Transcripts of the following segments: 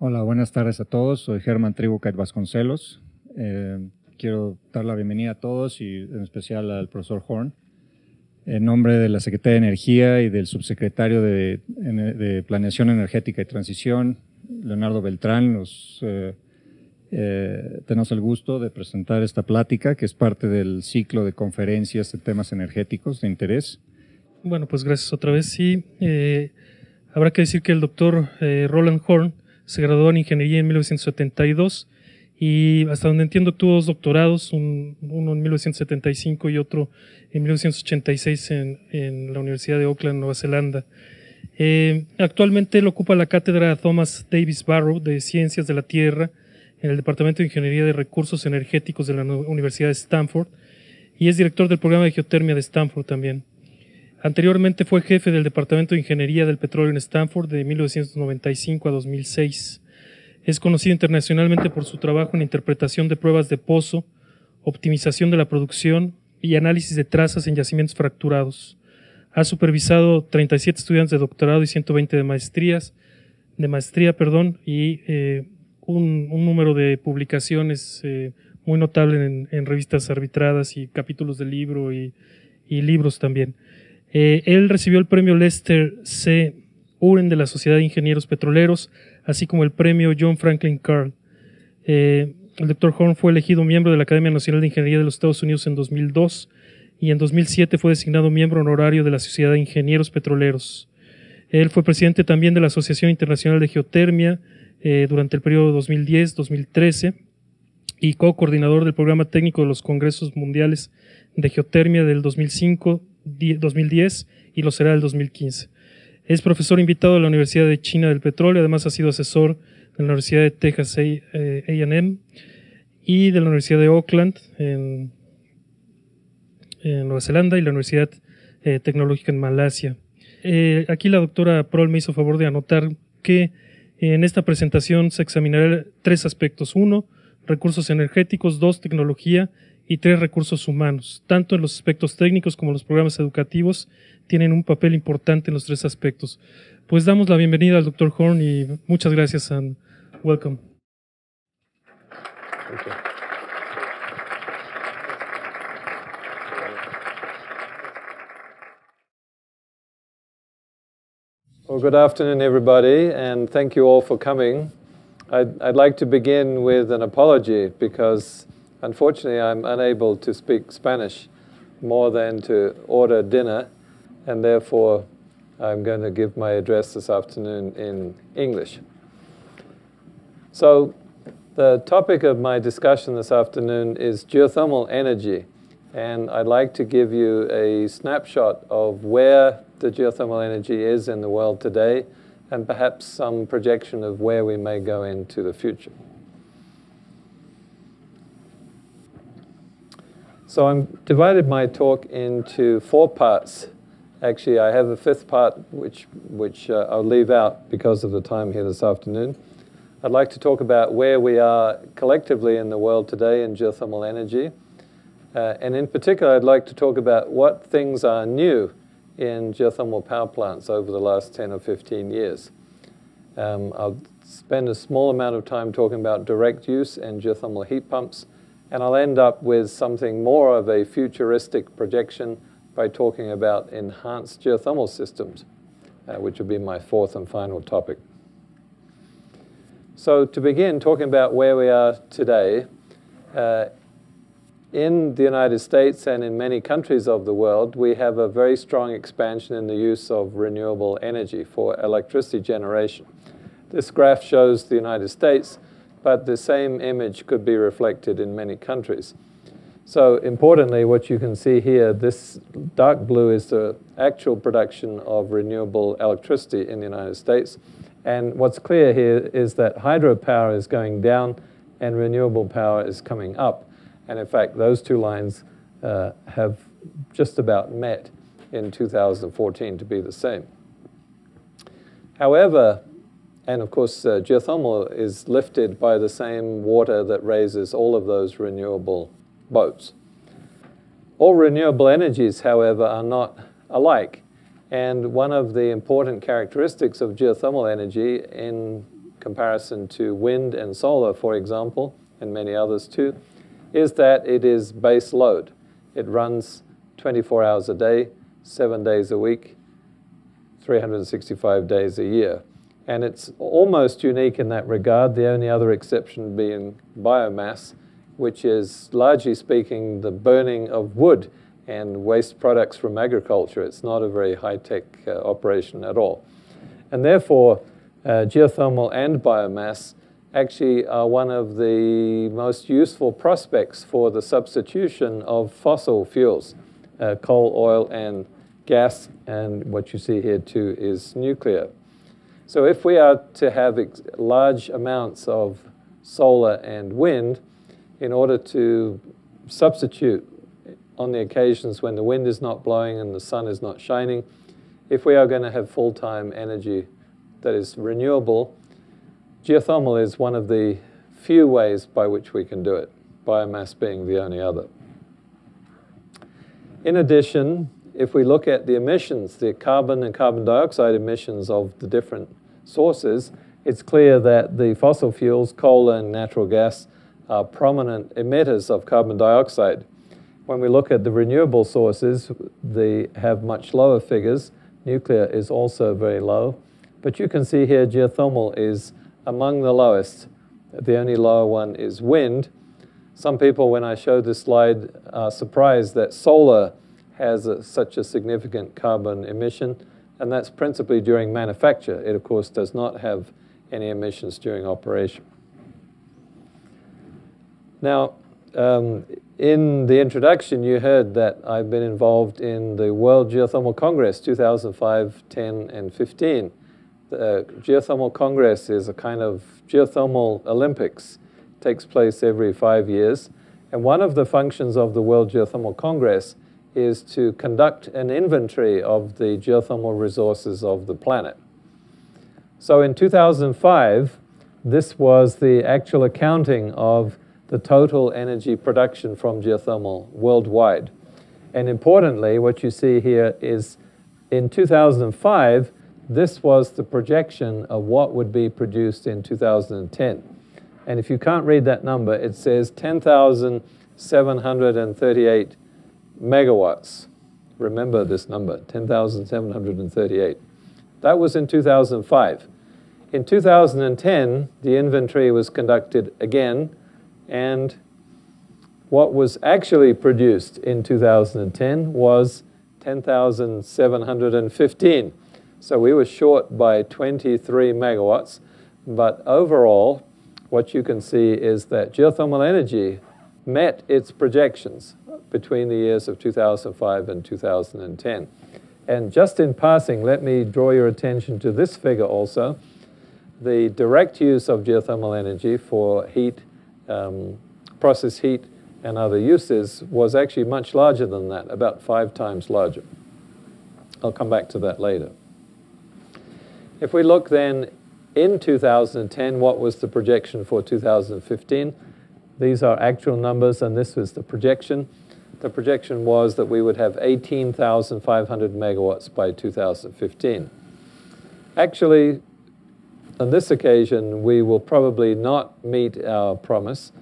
Hola, buenas tardes a todos. Soy Germán Tribucat Vasconcelos. Quiero dar la bienvenida a todos y en especial al profesor Horne. En nombre de la Secretaría de Energía y del subsecretario de Planeación Energética y Transición, Leonardo Beltrán, tenemos el gusto de presentar esta plática que es parte del ciclo de conferencias de temas energéticos de interés. Bueno, pues gracias otra vez. Sí, habrá que decir que el doctor Roland Horne se graduó en Ingeniería en 1972 y hasta donde entiendo tuvo dos doctorados, uno en 1975 y otro en 1986 en la Universidad de Auckland, Nueva Zelanda. Actualmente él ocupa la cátedra Thomas Davies Barrow de Ciencias de la Tierra en el Departamento de Ingeniería de Recursos Energéticos de la Universidad de Stanford y es director del programa de Geotermia de Stanford también. Anteriormente fue jefe del Departamento de Ingeniería del Petróleo en Stanford de 1995 a 2006. Es conocido internacionalmente por su trabajo en interpretación de pruebas de pozo, optimización de la producción y análisis de trazas en yacimientos fracturados. Ha supervisado 37 estudiantes de doctorado y 120 de maestría, y un número de publicaciones muy notable en revistas arbitradas y capítulos de libro y libros también. Él recibió el premio Lester C. Uren de la Sociedad de Ingenieros Petroleros, así como el premio John Franklin Carl. El Dr. Horne fue elegido miembro de la Academia Nacional de Ingeniería de los Estados Unidos en 2002 y en 2007 fue designado miembro honorario de la Sociedad de Ingenieros Petroleros. Él fue presidente también de la Asociación Internacional de Geotermia durante el periodo 2010-2013 y co-coordinador del programa técnico de los Congresos Mundiales de Geotermia del 2010 y lo será del 2015. Es profesor invitado de la Universidad de China del Petróleo, además ha sido asesor de la Universidad de Texas A&M y de la Universidad de Auckland en Nueva Zelanda y la Universidad Tecnológica en Malasia. Aquí la doctora Prol me hizo favor de anotar que en esta presentación se examinarán tres aspectos. 1, recursos energéticos. 2, tecnología. Y 3, recursos humanos. Tanto en los aspectos técnicos como los programas educativos tienen un papel importante en los tres aspectos. Pues damos la bienvenida al Dr. Horne y muchas gracias and welcome. Okay. Well, good afternoon, everybody, and thank you all for coming. I'd like to begin with an apology because unfortunately, I'm unable to speak Spanish more than to order dinner, and therefore I'm going to give my address this afternoon in English. So the topic of my discussion this afternoon is geothermal energy, and I'd like to give you a snapshot of where the geothermal energy is in the world today, and perhaps some projection of where we may go into the future. So I've divided my talk into 4 parts. Actually, I have a 5th part, which I'll leave out because of the time here this afternoon. I'd like to talk about where we are collectively in the world today in geothermal energy. And in particular, I'd like to talk about what things are new in geothermal power plants over the last 10 or 15 years. I'll spend a small amount of time talking about direct use and geothermal heat pumps, and I'll end up with something more of a futuristic projection by talking about enhanced geothermal systems, which will be my 4th and final topic. So to begin talking about where we are today, in the United States and in many countries of the world, we have a very strong expansion in the use of renewable energy for electricity generation. This graph shows the United States, but the same image could be reflected in many countries. So importantly, what you can see here, this dark blue is the actual production of renewable electricity in the United States. And what's clear here is that hydropower is going down and renewable power is coming up. And in fact, those two lines have just about met in 2014 to be the same. However, and of course, geothermal is lifted by the same water that raises all of those renewable boats. All renewable energies, however, are not alike. And one of the important characteristics of geothermal energy in comparison to wind and solar, for example, and many others too, is that it is base load. It runs 24 hours a day, 7 days a week, 365 days a year. And it's almost unique in that regard, the only other exception being biomass, which is, largely speaking, the burning of wood and waste products from agriculture. It's not a very high-tech operation at all. And therefore, geothermal and biomass actually are one of the most useful prospects for the substitution of fossil fuels, coal, oil, and gas, and what you see here too is nuclear. So if we are to have large amounts of solar and wind, in order to substitute on the occasions when the wind is not blowing and the sun is not shining, if we are going to have full-time energy that is renewable, geothermal is one of the few ways by which we can do it, biomass being the only other. In addition, if we look at the emissions, the carbon and carbon dioxide emissions of the different sources, it's clear that the fossil fuels, coal and natural gas, are prominent emitters of carbon dioxide. When we look at the renewable sources, they have much lower figures. Nuclear is also very low. But you can see here geothermal is among the lowest. The only lower one is wind. Some people, when I show this slide, are surprised that solar has such a significant carbon emission, and that's principally during manufacture. It, of course, does not have any emissions during operation. Now, in the introduction, you heard that I've been involved in the World Geothermal Congress 2005, 10, and 15. The Geothermal Congress is a kind of geothermal Olympics. It takes place every 5 years. And one of the functions of the World Geothermal Congress is to conduct an inventory of the geothermal resources of the planet. So in 2005, this was the actual accounting of the total energy production from geothermal worldwide. And importantly, what you see here is in 2005, this was the projection of what would be produced in 2010. And if you can't read that number, it says 10,738 megawatts. Remember this number, 10,738. That was in 2005. In 2010, the inventory was conducted again, and what was actually produced in 2010 was 10,715. So we were short by 23 megawatts, but overall, what you can see is that geothermal energy met its projections between the years of 2005 and 2010. And just in passing, let me draw your attention to this figure also. The direct use of geothermal energy for heat, process heat, and other uses was actually much larger than that, about 5 times larger. I'll come back to that later. If we look then in 2010, what was the projection for 2015? These are actual numbers, and this was the projection. The projection was that we would have 18,500 megawatts by 2015. Actually, on this occasion, we will probably not meet our promise,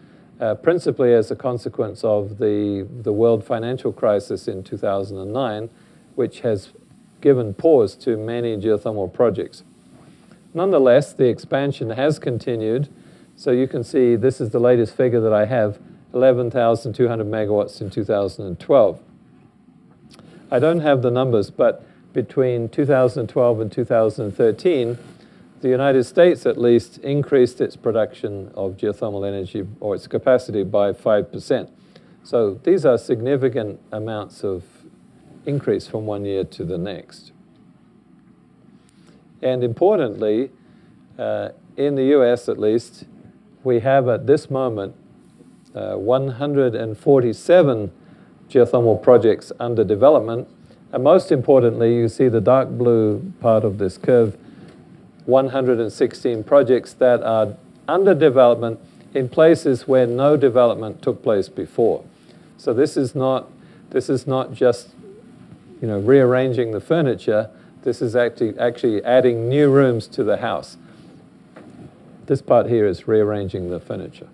principally as a consequence of the world financial crisis in 2009, which has given pause to many geothermal projects. Nonetheless, the expansion has continued. So you can see this is the latest figure that I have, 11,200 megawatts in 2012. I don't have the numbers, but between 2012 and 2013, the United States at least increased its production of geothermal energy, or its capacity, by 5%. So these are significant amounts of increase from one year to the next. And importantly, in the US at least, we have at this moment 147 geothermal projects under development. And most importantly, you see the dark blue part of this curve, 116 projects that are under development in places where no development took place before. So this is not just, rearranging the furniture. This is actually adding new rooms to the house. This part here is rearranging the furniture.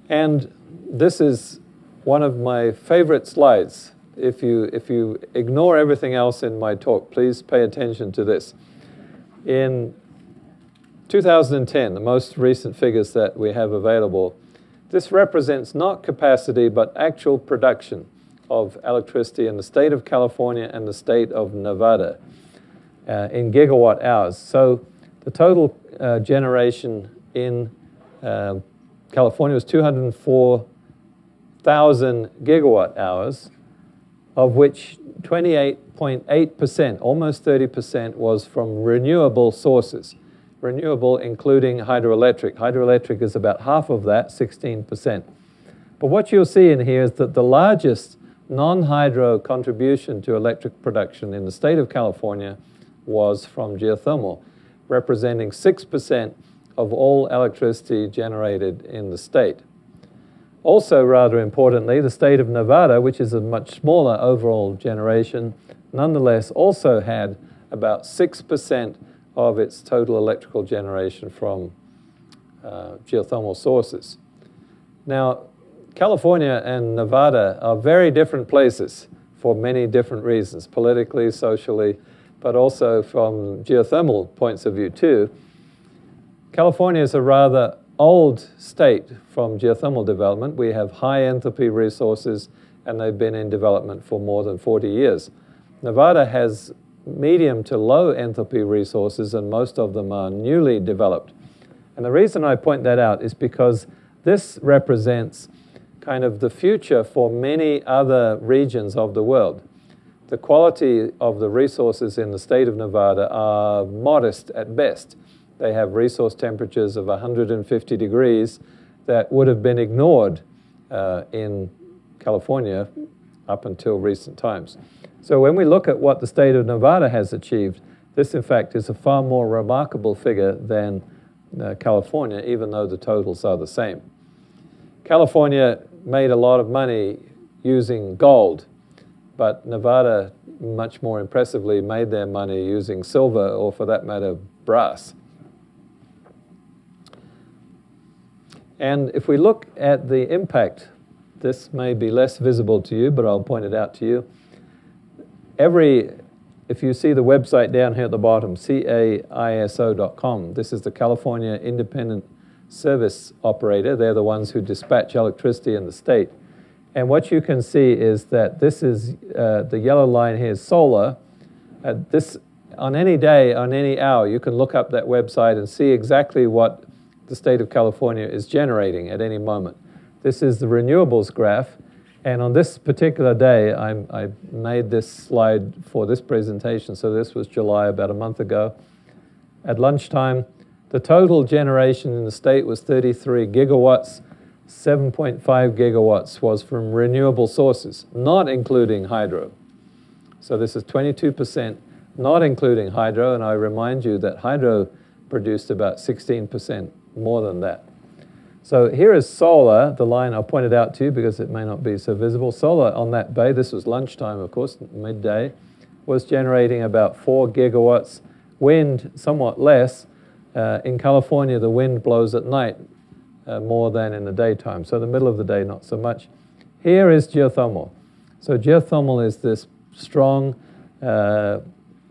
And this is one of my favorite slides. If you ignore everything else in my talk, please pay attention to this. In 2010, the most recent figures that we have available, this represents not capacity but actual production of electricity in the state of California and the state of Nevada in gigawatt hours. So the total generation in California was 204,000 gigawatt hours, of which 28.8%, almost 30%, was from renewable sources. Renewable including hydroelectric. Hydroelectric is about half of that, 16%. But what you'll see in here is that the largest non-hydro contribution to electric production in the state of California was from geothermal, representing 6% of all electricity generated in the state. Also, rather importantly, the state of Nevada, which is a much smaller overall generation, nonetheless also had about 6% of its total electrical generation from geothermal sources. Now, California and Nevada are very different places for many different reasons, politically, socially, but also from geothermal points of view too. California is a rather old state from geothermal development. We have high enthalpy resources and they've been in development for more than 40 years. Nevada has medium to low enthalpy resources and most of them are newly developed. And the reason I point that out is because this represents kind of the future for many other regions of the world. The quality of the resources in the state of Nevada are modest at best. They have resource temperatures of 150 degrees that would have been ignored in California up until recent times. So when we look at what the state of Nevada has achieved, this in fact is a far more remarkable figure than California, even though the totals are the same. California made a lot of money using gold, but Nevada much more impressively made their money using silver, or for that matter, brass. And if we look at the impact, this may be less visible to you, but I'll point it out to you. If you see the website down here at the bottom, CAISO.com, this is the California Independent Service Operator. They're the ones who dispatch electricity in the state. And what you can see is that this is, the yellow line here is solar. This, on any day, on any hour, you can look up that website and see exactly what the state of California is generating at any moment. This is the renewables graph. And on this particular day, I made this slide for this presentation. So this was July, about a month ago. At lunchtime, the total generation in the state was 33 gigawatts. 7.5 gigawatts was from renewable sources, not including hydro. So this is 22%, not including hydro. And I remind you that hydro produced about 16% more than that. So here is solar, the line I'll point it out to you because it may not be so visible. Solar on that bay, this was lunchtime, of course, midday, was generating about 4 gigawatts. Wind, somewhat less. In California, the wind blows at night more than in the daytime. So the middle of the day, not so much. Here is geothermal. So geothermal is this strong,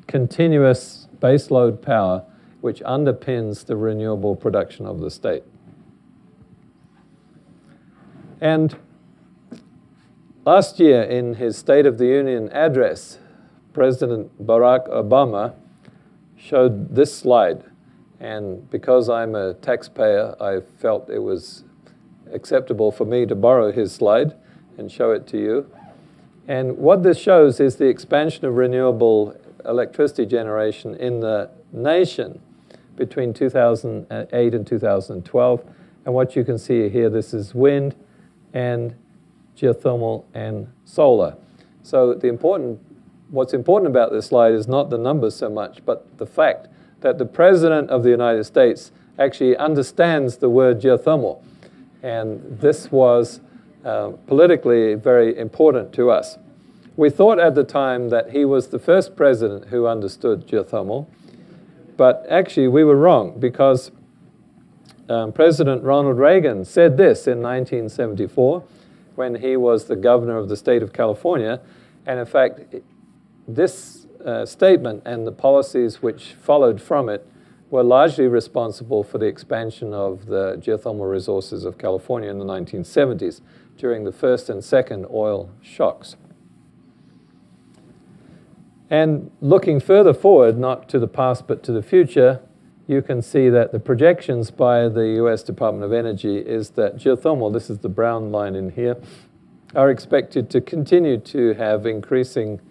continuous baseload power which underpins the renewable production of the state. And last year, in his State of the Union address, President Barack Obama showed this slide. And because I'm a taxpayer, I felt it was acceptable for me to borrow his slide and show it to you. And what this shows is the expansion of renewable electricity generation in the nation between 2008 and 2012. And what you can see here, this is wind and geothermal and solar. So what's important about this slide is not the numbers so much, but the fact that the President of the United States actually understands the word geothermal. And this was politically very important to us. We thought at the time that he was the first president who understood geothermal. But actually, we were wrong, because President Ronald Reagan said this in 1974 when he was the governor of the state of California. And in fact, this statement and the policies which followed from it were largely responsible for the expansion of the geothermal resources of California in the 1970s during the first and second oil shocks. And looking further forward, not to the past but to the future, you can see that the projections by the US Department of Energy is that geothermal, this is the brown line in here, are expected to continue to have increasing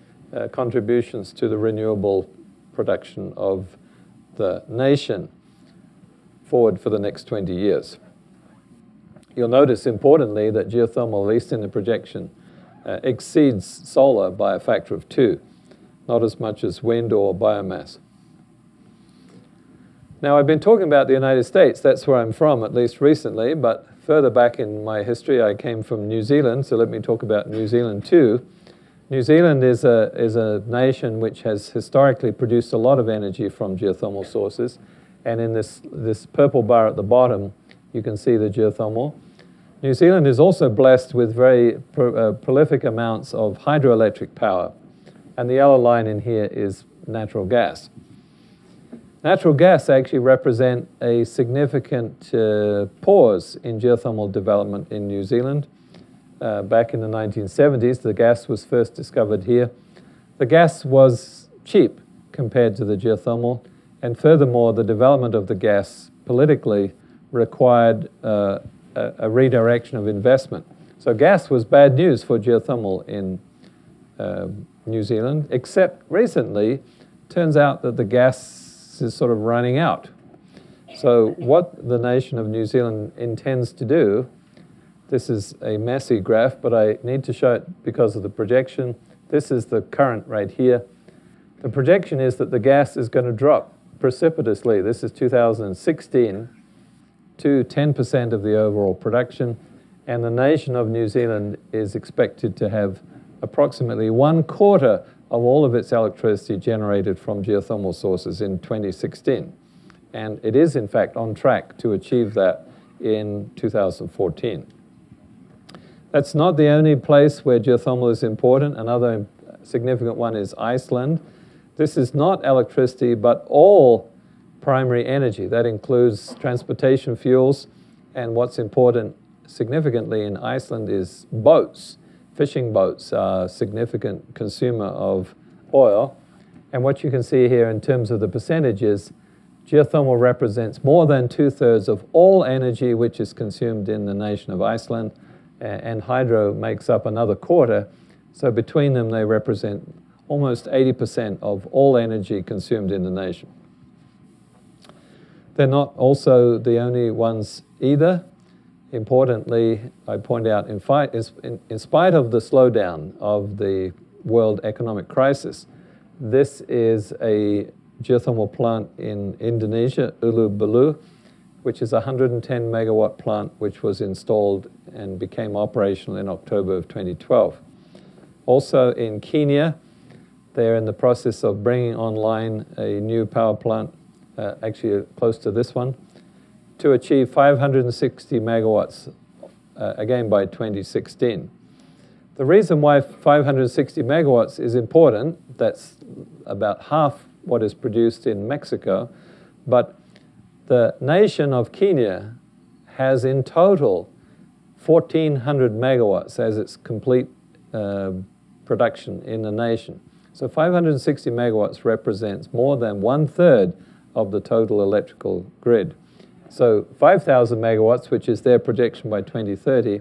contributions to the renewable production of the nation forward for the next 20 years. You'll notice, importantly, that geothermal, at least in the projection, exceeds solar by a factor of 2, not as much as wind or biomass. Now, I've been talking about the United States. That's where I'm from, at least recently, but further back in my history, I came from New Zealand, so let me talk about New Zealand too. New Zealand is a nation which has historically produced a lot of energy from geothermal sources, and in this purple bar at the bottom, you can see the geothermal. New Zealand is also blessed with very prolific amounts of hydroelectric power, and the yellow line in here is natural gas. Natural gas actually represent a significant pause in geothermal development in New Zealand. Back in the 1970s, the gas was first discovered here. The gas was cheap compared to the geothermal, and furthermore, the development of the gas politically required a redirection of investment. So gas was bad news for geothermal in New Zealand, except recently, turns out that the gas is sort of running out. So what the nation of New Zealand intends to do, this is a messy graph, but I need to show it because of the projection. This is the current right here. The projection is that the gas is going to drop precipitously. This is 2016 to 10% of the overall production, and the nation of New Zealand is expected to have approximately 1/4 of all of its electricity generated from geothermal sources in 2016. And it is, in fact, on track to achieve that in 2014. That's not the only place where geothermal is important. Another significant one is Iceland. This is not electricity, but all primary energy. That includes transportation fuels, and what's important significantly in Iceland is boats. Fishing boats are a significant consumer of oil. And what you can see here in terms of the percentages, geothermal represents more than 2/3 of all energy which is consumed in the nation of Iceland, and hydro makes up another 1/4. So between them, they represent almost 80% of all energy consumed in the nation. They're not also the only ones either. Importantly, I point out, in spite of the slowdown of the world economic crisis, this is a geothermal plant in Indonesia, Ulu Bulu, which is a 110 megawatt plant which was installed and became operational in October of 2012. Also in Kenya, they're in the process of bringing online a new power plant, actually close to this one, to achieve 560 megawatts, again by 2016. The reason why 560 megawatts is important, that's about half what is produced in Mexico, but the nation of Kenya has in total 1,400 megawatts as its complete production in the nation. So 560 megawatts represents more than 1/3 of the total electrical grid. So 5,000 megawatts, which is their projection by 2030,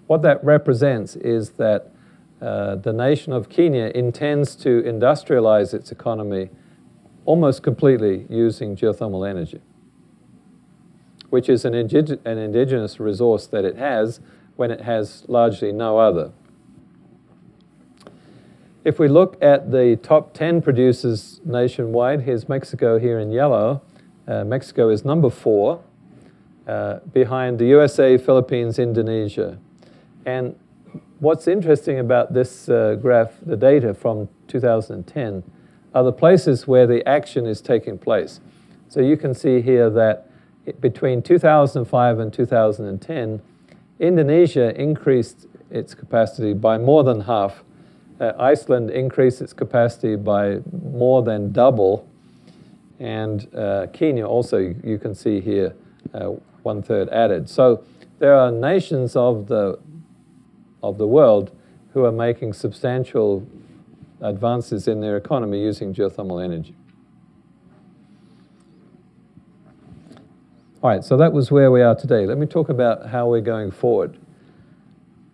what that represents is that the nation of Kenya intends to industrialize its economy almost completely using geothermal energy, which is an indigenous resource that it has when it has largely no other. If we look at the top 10 producers nationwide, here's Mexico here in yellow. Mexico is number 4, behind the USA, Philippines, Indonesia. And what's interesting about this graph, the data from 2010, are the places where the action is taking place. So you can see here that between 2005 and 2010, Indonesia increased its capacity by more than half. Iceland increased its capacity by more than double. And Kenya also, you can see here, 1/3 added. So there are nations of the world who are making substantial advances in their economy using geothermal energy. All right, so that was where we are today. Let me talk about how we're going forward.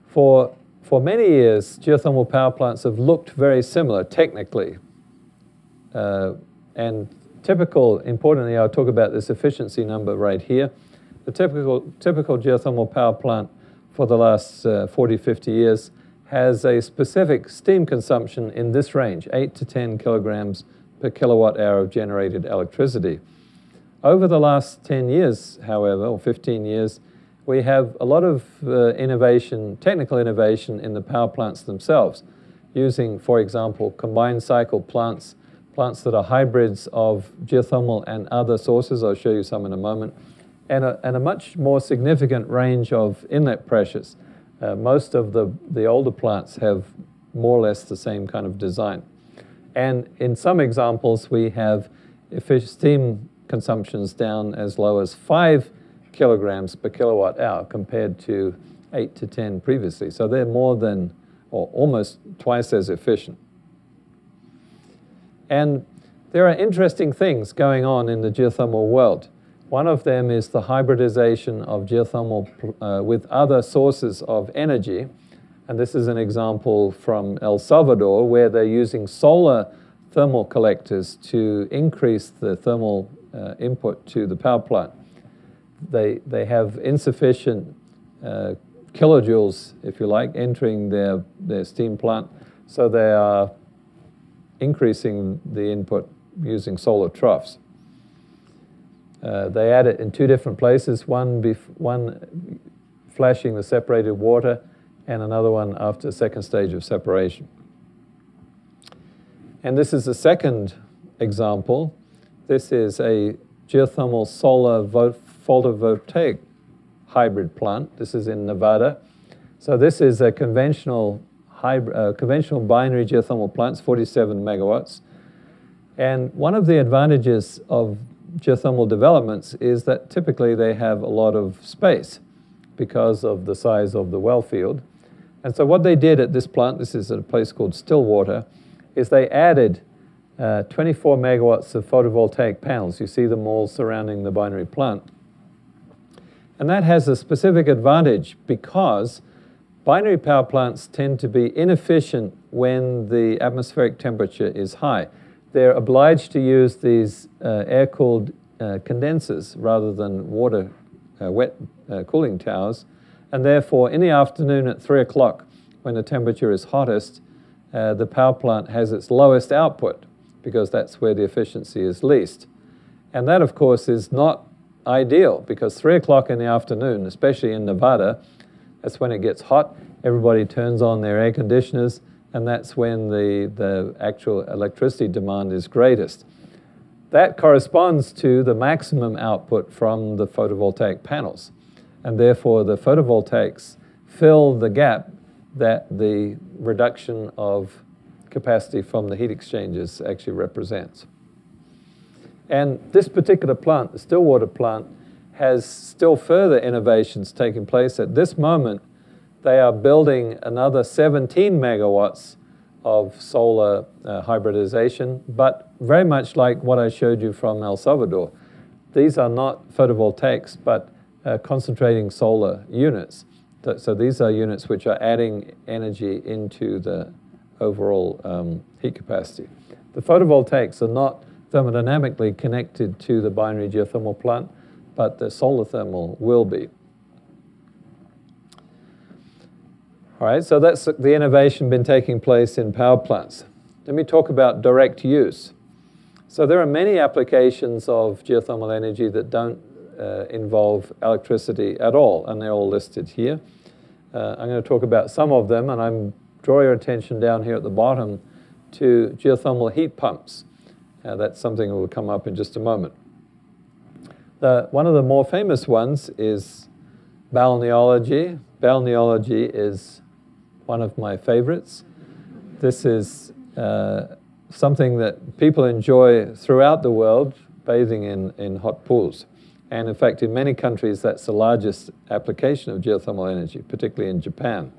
For many years, geothermal power plants have looked very similar technically. And importantly, I'll talk about this efficiency number right here. The typical geothermal power plant for the last 40, 50 years has a specific steam consumption in this range, 8 to 10 kilograms per kilowatt hour of generated electricity. Over the last 10 years, however, or 15 years, we have a lot of technical innovation in the power plants themselves, using, for example, combined cycle plants that are hybrids of geothermal and other sources. I'll show you some in a moment, and a much more significant range of inlet pressures. Most of the older plants have more or less the same kind of design. And in some examples, we have steam consumptions down as low as 5 kilograms per kilowatt hour compared to 8 to 10 previously. So they're more than, or almost twice as efficient. And there are interesting things going on in the geothermal world. One of them is the hybridization of geothermal with other sources of energy. And this is an example from El Salvador, where they're using solar thermal collectors to increase the thermal input to the power plant. They have insufficient kilojoules, if you like, entering their steam plant, so they are increasing the input using solar troughs. They add it in two different places, one flashing the separated water and another one after the second stage of separation. And this is the second example. This is a geothermal solar photovoltaic hybrid plant. This is in Nevada. So this is a conventional binary geothermal plant, 47 megawatts. And one of the advantages of geothermal developments is that typically they have a lot of space because of the size of the well field. And so what they did at this plant, this is at a place called Stillwater, is they added 24 megawatts of photovoltaic panels. You see them all surrounding the binary plant. And that has a specific advantage because binary power plants tend to be inefficient when the atmospheric temperature is high. They're obliged to use these air-cooled condensers rather than wet cooling towers. And therefore, in the afternoon at 3 o'clock, when the temperature is hottest, the power plant has its lowest output because that's where the efficiency is least. And that, of course, is not ideal because 3 o'clock in the afternoon, especially in Nevada, that's when it gets hot. Everybody turns on their air conditioners, and that's when the actual electricity demand is greatest. That corresponds to the maximum output from the photovoltaic panels. And therefore, the photovoltaics fill the gap that the reduction of capacity from the heat exchangers actually represents. And this particular plant, the Stillwater plant, has still further innovations taking place. At this moment, they are building another 17 megawatts of solar hybridization, but very much like what I showed you from El Salvador. These are not photovoltaics, but concentrating solar units. So these are units which are adding energy into the overall heat capacity. The photovoltaics are not thermodynamically connected to the binary geothermal plant, but the solar thermal will be. All right, so that's the innovation been taking place in power plants. Let me talk about direct use. So there are many applications of geothermal energy that don't involve electricity at all, and they're all listed here. I'm going to talk about some of them, and I'm draw your attention down here at the bottom to geothermal heat pumps. That's something that will come up in just a moment. One of the more famous ones is balneology. Balneology is one of my favorites. This is something that people enjoy throughout the world, bathing in hot pools. And in fact, in many countries, that's the largest application of geothermal energy, particularly in Japan.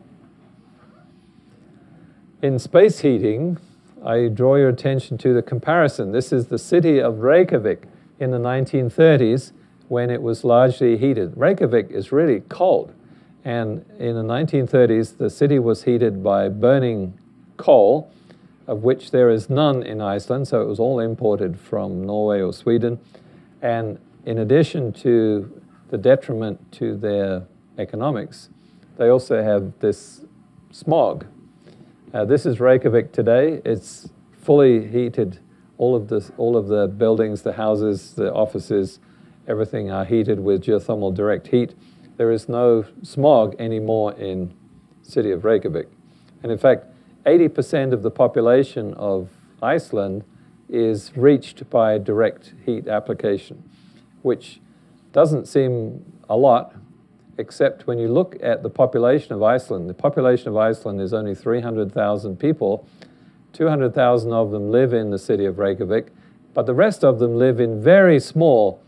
In space heating, I draw your attention to the comparison. This is the city of Reykjavik in the 1930s when it was largely heated. Reykjavik is really cold. And in the 1930s, the city was heated by burning coal, of which there is none in Iceland, so it was all imported from Norway or Sweden. And in addition to the detriment to their economics, they also have this smog. This is Reykjavik today. It's fully heated. All of the buildings, the houses, the offices, everything are heated with geothermal direct heat. There is no smog anymore in the city of Reykjavik. And in fact, 80% of the population of Iceland is reached by direct heat application, which doesn't seem a lot, except when you look at the population of Iceland. The population of Iceland is only 300,000 people. 200,000 of them live in the city of Reykjavik, but the rest of them live in very small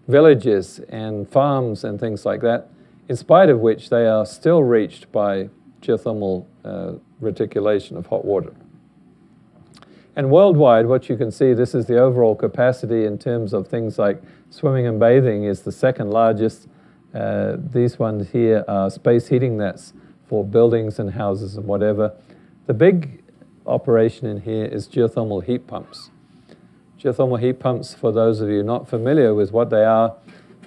villages and farms and things like that, in spite of which they are still reached by geothermal reticulation of hot water. And worldwide, what you can see, this is the overall capacity in terms of things like swimming and bathing is the second largest. These ones here are space heating, that's for buildings and houses and whatever. The big operation in here is geothermal heat pumps. Geothermal heat pumps, for those of you not familiar with what they are,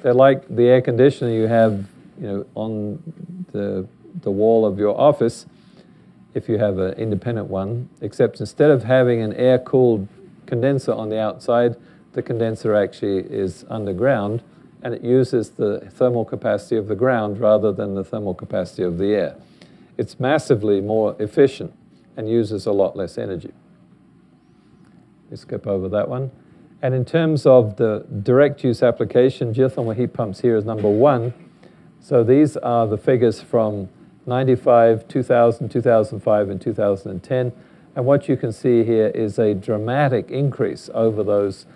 they're like the air conditioner you have, on the wall of your office, if you have an independent one, except instead of having an air-cooled condenser on the outside, the condenser actually is underground, and it uses the thermal capacity of the ground rather than the thermal capacity of the air. It's massively more efficient and uses a lot less energy. We skip over that one. And in terms of the direct use application, geothermal heat pumps here is number 1. So these are the figures from 95, 2000, 2005, and 2010. And what you can see here is a dramatic increase over those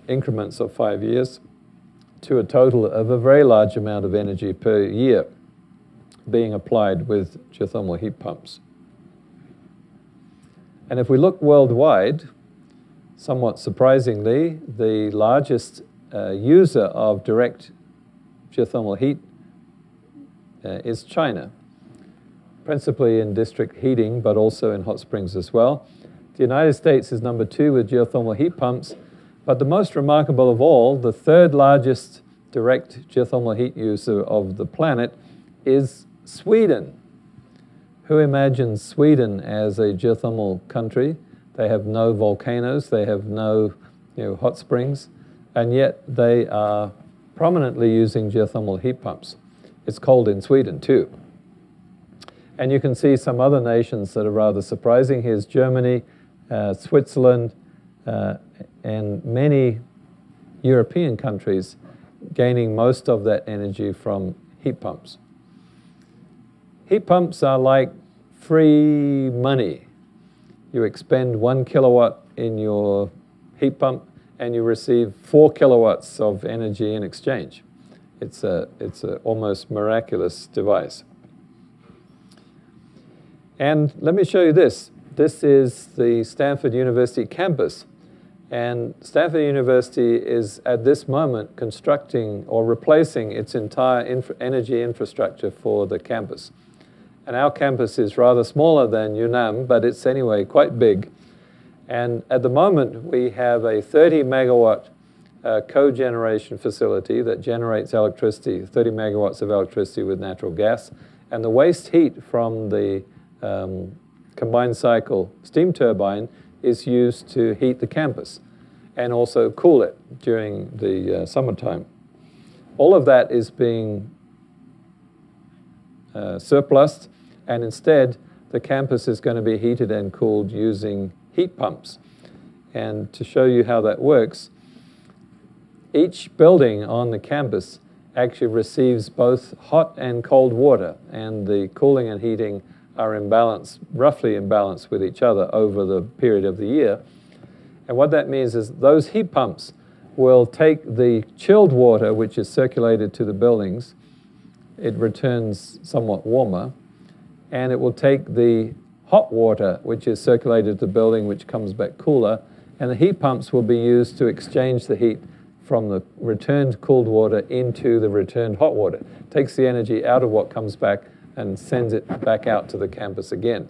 increments of 5 years to a total of a very large amount of energy per year being applied with geothermal heat pumps. And if we look worldwide, somewhat surprisingly, the largest user of direct geothermal heat is China, principally in district heating, but also in hot springs as well. The United States is number 2 with geothermal heat pumps, but the most remarkable of all, the third largest direct geothermal heat user of the planet is Sweden. Who imagines Sweden as a geothermal country? They have no volcanoes, they have no hot springs, and yet they are prominently using geothermal heat pumps. It's cold in Sweden too. And you can see some other nations that are rather surprising. Here's Germany, Switzerland, and many European countries gaining most of that energy from heat pumps. Heat pumps are like free money. You expend 1 kilowatt in your heat pump and you receive 4 kilowatts of energy in exchange. It's a almost miraculous device. And let me show you this. This is the Stanford University campus. And Stanford University is at this moment constructing or replacing its entire energy infrastructure for the campus. And our campus is rather smaller than UNAM, but it's anyway quite big. And at the moment, we have a 30 megawatt cogeneration facility that generates electricity, 30 megawatts of electricity with natural gas. And the waste heat from the combined cycle steam turbine is used to heat the campus and also cool it during the summertime. All of that is being surplused, and instead the campus is going to be heated and cooled using heat pumps. And to show you how that works, each building on the campus actually receives both hot and cold water, and the cooling and heating are in balance, roughly in balance with each other over the period of the year. And what that means is those heat pumps will take the chilled water, which is circulated to the buildings, it returns somewhat warmer, and it will take the hot water, which is circulated to the building, which comes back cooler, and the heat pumps will be used to exchange the heat from the returned cooled water into the returned hot water. It takes the energy out of what comes back and sends it back out to the campus again.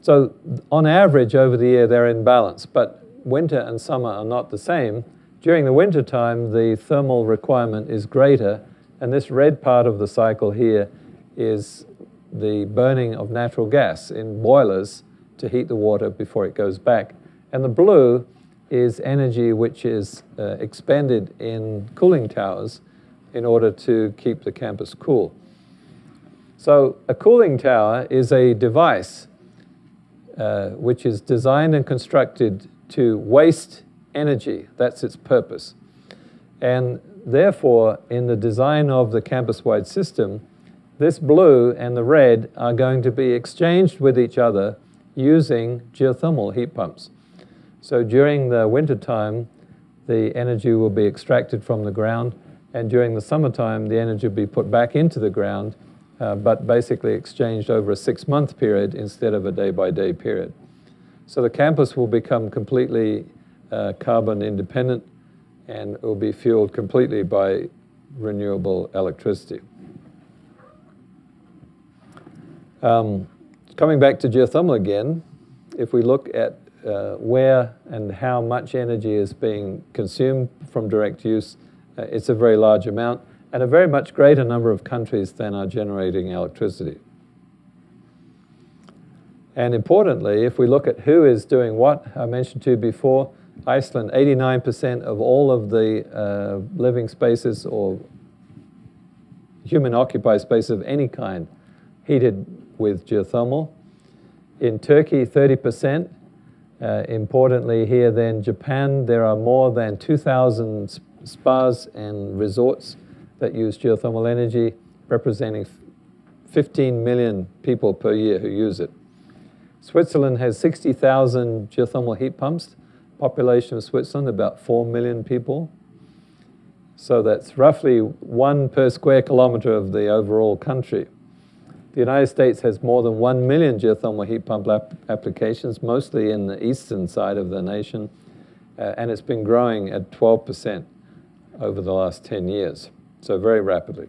So on average over the year they're in balance, but winter and summer are not the same. During the winter time the thermal requirement is greater, and this red part of the cycle here is the burning of natural gas in boilers to heat the water before it goes back. And the blue is energy which is expended in cooling towers in order to keep the campus cool. So a cooling tower is a device which is designed and constructed to waste energy. That's its purpose. And therefore, in the design of the campus-wide system, this blue and the red are going to be exchanged with each other using geothermal heat pumps. So during the winter time, the energy will be extracted from the ground, and during the summertime, the energy will be put back into the ground, but basically exchanged over a 6-month period instead of a day-by-day period. So the campus will become completely carbon independent, and it will be fueled completely by renewable electricity. Coming back to geothermal again, if we look at where and how much energy is being consumed from direct use, it's a very large amount, and a very much greater number of countries than are generating electricity. And importantly, if we look at who is doing what, I mentioned to you before, Iceland, 89% of all of the living spaces or human-occupied spaces of any kind heated with geothermal. In Turkey, 30%. Importantly here then, Japan, there are more than 2,000 spas and resorts that use geothermal energy, representing 15 million people per year who use it. Switzerland has 60,000 geothermal heat pumps. Population of Switzerland, about 4 million people. So that's roughly 1 per square kilometer of the overall country. The United States has more than 1 million geothermal heat pump applications, mostly in the eastern side of the nation, and it's been growing at 12% over the last 10 years, so very rapidly.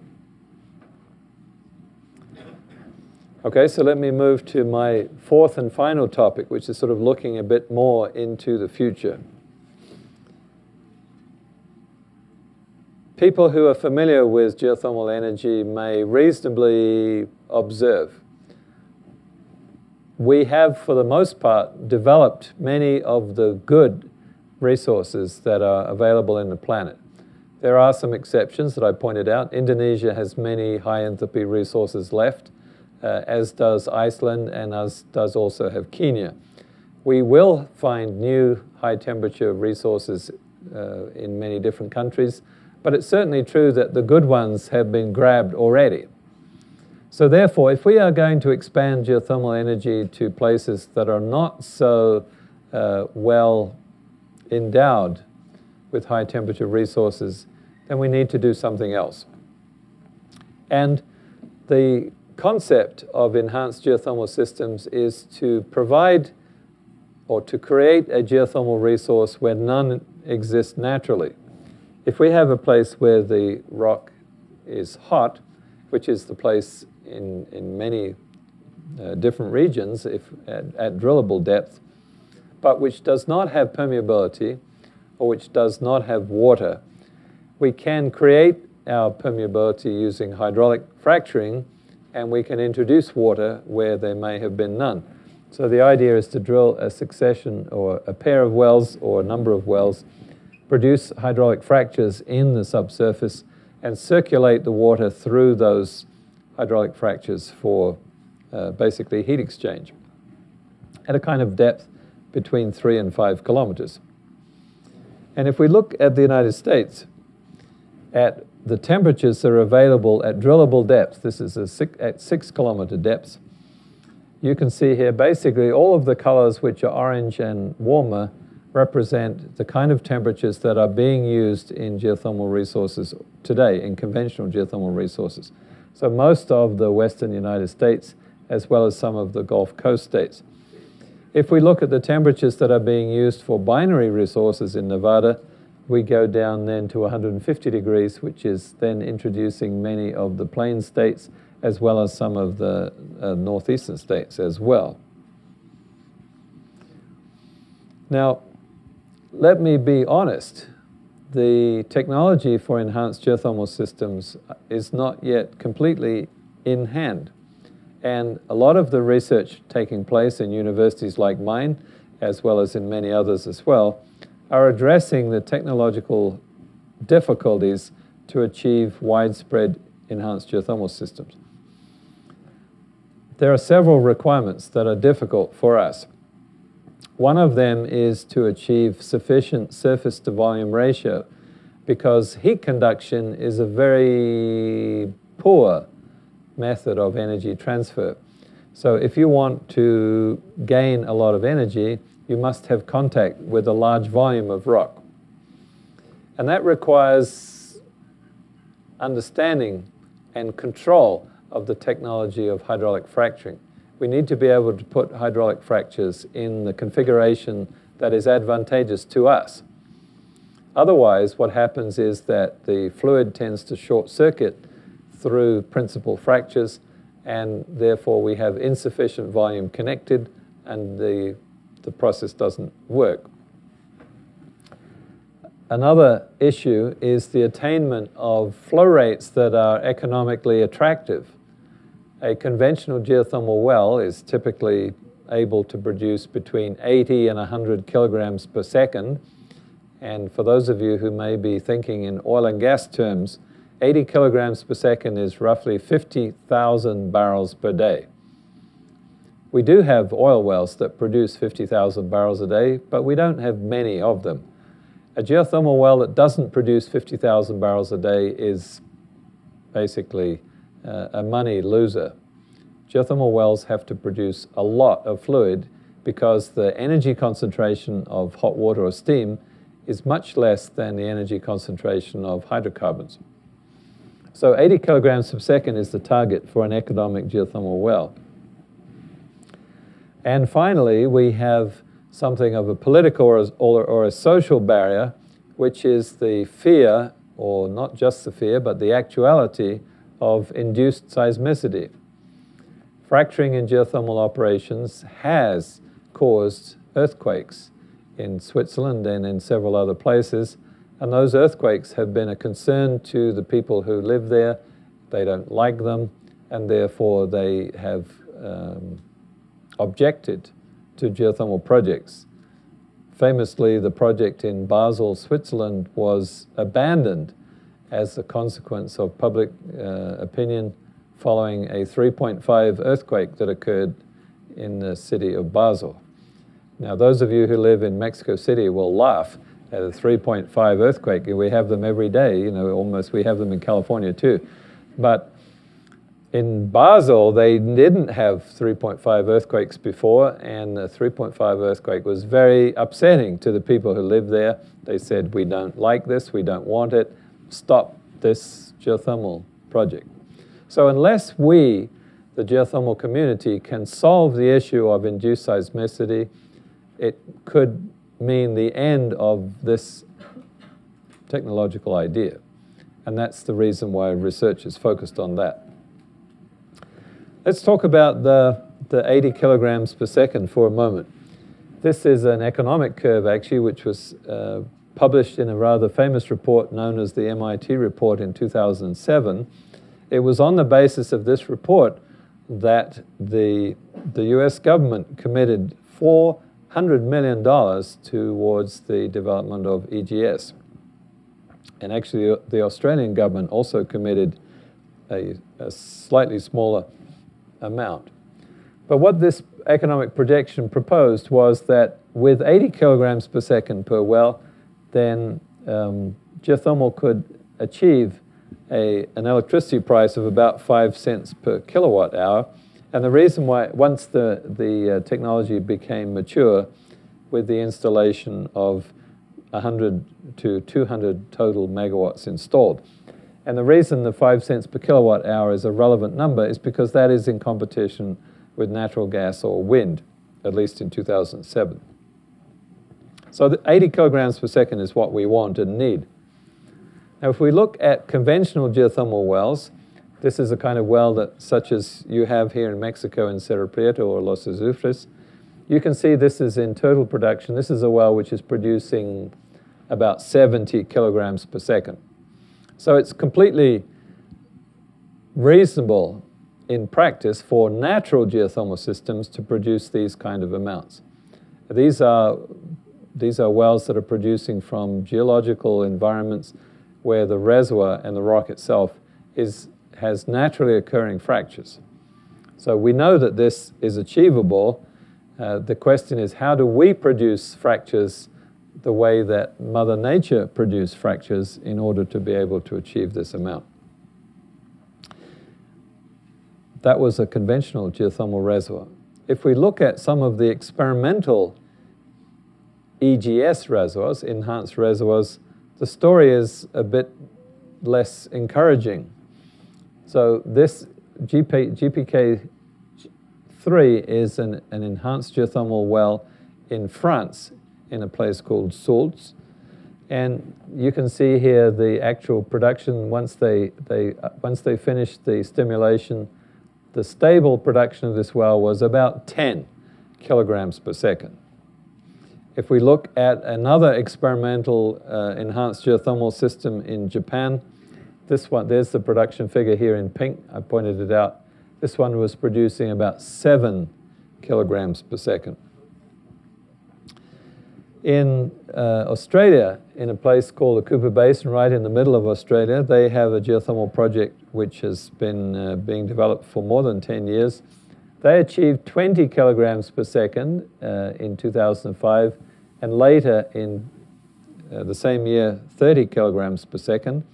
Okay, so let me move to my fourth and final topic, which is sort of looking a bit more into the future. People who are familiar with geothermal energy may reasonably observe. We have, for the most part, developed many of the good resources that are available in the planet. There are some exceptions that I pointed out. Indonesia has many high enthalpy resources left, as does Iceland, and as does also have Kenya. We will find new high temperature resources in many different countries, but it's certainly true that the good ones have been grabbed already. So therefore, if we are going to expand geothermal energy to places that are not so well endowed with high temperature resources, then we need to do something else. And the concept of enhanced geothermal systems is to provide or to create a geothermal resource where none exists naturally. If we have a place where the rock is hot, which is the place in many different regions at drillable depth, but which does not have permeability or which does not have water, we can create our permeability using hydraulic fracturing, and we can introduce water where there may have been none. So the idea is to drill a succession or a pair of wells or a number of wells, produce hydraulic fractures in the subsurface, and circulate the water through those hydraulic fractures for basically heat exchange at a kind of depth between 3 and 5 kilometers. And if we look at the United States, at the temperatures that are available at drillable depths, this is at 6-kilometer depths, you can see here basically all of the colors which are orange and warmer represent the kind of temperatures that are being used in geothermal resources today, in conventional geothermal resources. So most of the western United States, as well as some of the Gulf Coast states. If we look at the temperatures that are being used for binary resources in Nevada, we go down then to 150 degrees, which is then introducing many of the plain states, as well as some of the northeastern states as well. Now, let me be honest. The technology for enhanced geothermal systems is not yet completely in hand. And a lot of the research taking place in universities like mine, as well as in many others as well, are addressing the technological difficulties to achieve widespread enhanced geothermal systems. There are several requirements that are difficult for us. One of them is to achieve sufficient surface to volume ratio, because heat conduction is a very poor method of energy transfer. So if you want to gain a lot of energy, you must have contact with a large volume of rock. And that requires understanding and control of the technology of hydraulic fracturing. We need to be able to put hydraulic fractures in the configuration that is advantageous to us. Otherwise, what happens is that the fluid tends to short circuit through principal fractures, and therefore we have insufficient volume connected, and the process doesn't work. Another issue is the attainment of flow rates that are economically attractive. A conventional geothermal well is typically able to produce between 80 and 100 kilograms per second. And for those of you who may be thinking in oil and gas terms, 80 kilograms per second is roughly 50,000 barrels per day. We do have oil wells that produce 50,000 barrels a day, but we don't have many of them. A geothermal well that doesn't produce 50,000 barrels a day is basically a money loser. Geothermal wells have to produce a lot of fluid because the energy concentration of hot water or steam is much less than the energy concentration of hydrocarbons. So 80 kilograms per second is the target for an economic geothermal well. And finally, we have something of a political or a social barrier, which is the fear, or not just the fear, but the actuality of induced seismicity. Fracturing in geothermal operations has caused earthquakes in Switzerland and in several other places, and those earthquakes have been a concern to the people who live there. They don't like them, and therefore they have objected to geothermal projects. Famously, the project in Basel, Switzerland, was abandoned as a consequence of public opinion following a 3.5 earthquake that occurred in the city of Basel. Now, those of you who live in Mexico City will laugh at a 3.5 earthquake. We have them every day, you know, almost. We have them in California too. But in Basel, they didn't have 3.5 earthquakes before, and the 3.5 earthquake was very upsetting to the people who live there. They said, we don't like this, we don't want it, stop this geothermal project. So unless we, the geothermal community, can solve the issue of induced seismicity, it could mean the end of this technological idea. And that's the reason why research is focused on that. Let's talk about the 80 kilograms per second for a moment. This is an economic curve, actually, which was published in a rather famous report known as the MIT report in 2007. It was on the basis of this report that the US government committed $400 million towards the development of EGS. And actually, the Australian government also committed a slightly smaller amount. But what this economic projection proposed was that with 80 kilograms per second per well, then geothermal could achieve an electricity price of about 5 cents per kilowatt hour. And the reason why, once the technology became mature with the installation of 100 to 200 total megawatts installed. And the reason the 5 cents per kilowatt hour is a relevant number is because that is in competition with natural gas or wind, at least in 2007. So the 80 kilograms per second is what we want and need. Now, if we look at conventional geothermal wells, this is a kind of well that, such as you have here in Mexico in Cerro Prieto or Los Azufres. You can see this is in total production. This is a well which is producing about 70 kilograms per second. So it's completely reasonable in practice for natural geothermal systems to produce these kind of amounts. These are wells that are producing from geological environments where the reservoir and the rock itself has naturally occurring fractures. So we know that this is achievable. The question is, how do we produce fractures the way that Mother Nature produced fractures in order to be able to achieve this amount? That was a conventional geothermal reservoir. If we look at some of the experimental EGS reservoirs, enhanced reservoirs, the story is a bit less encouraging. So this GPK3 is an enhanced geothermal well in France in a place called Soultz. And you can see here the actual production once they finished the stimulation. The stable production of this well was about 10 kilograms per second. If we look at another experimental enhanced geothermal system in Japan, this one, there's the production figure here in pink, I pointed it out. This one was producing about 7 kilograms per second. In Australia, in a place called the Cooper Basin, right in the middle of Australia, they have a geothermal project which has been being developed for more than 10 years. They achieved 20 kilograms per second in 2005, and later in the same year, 30 kilograms per second.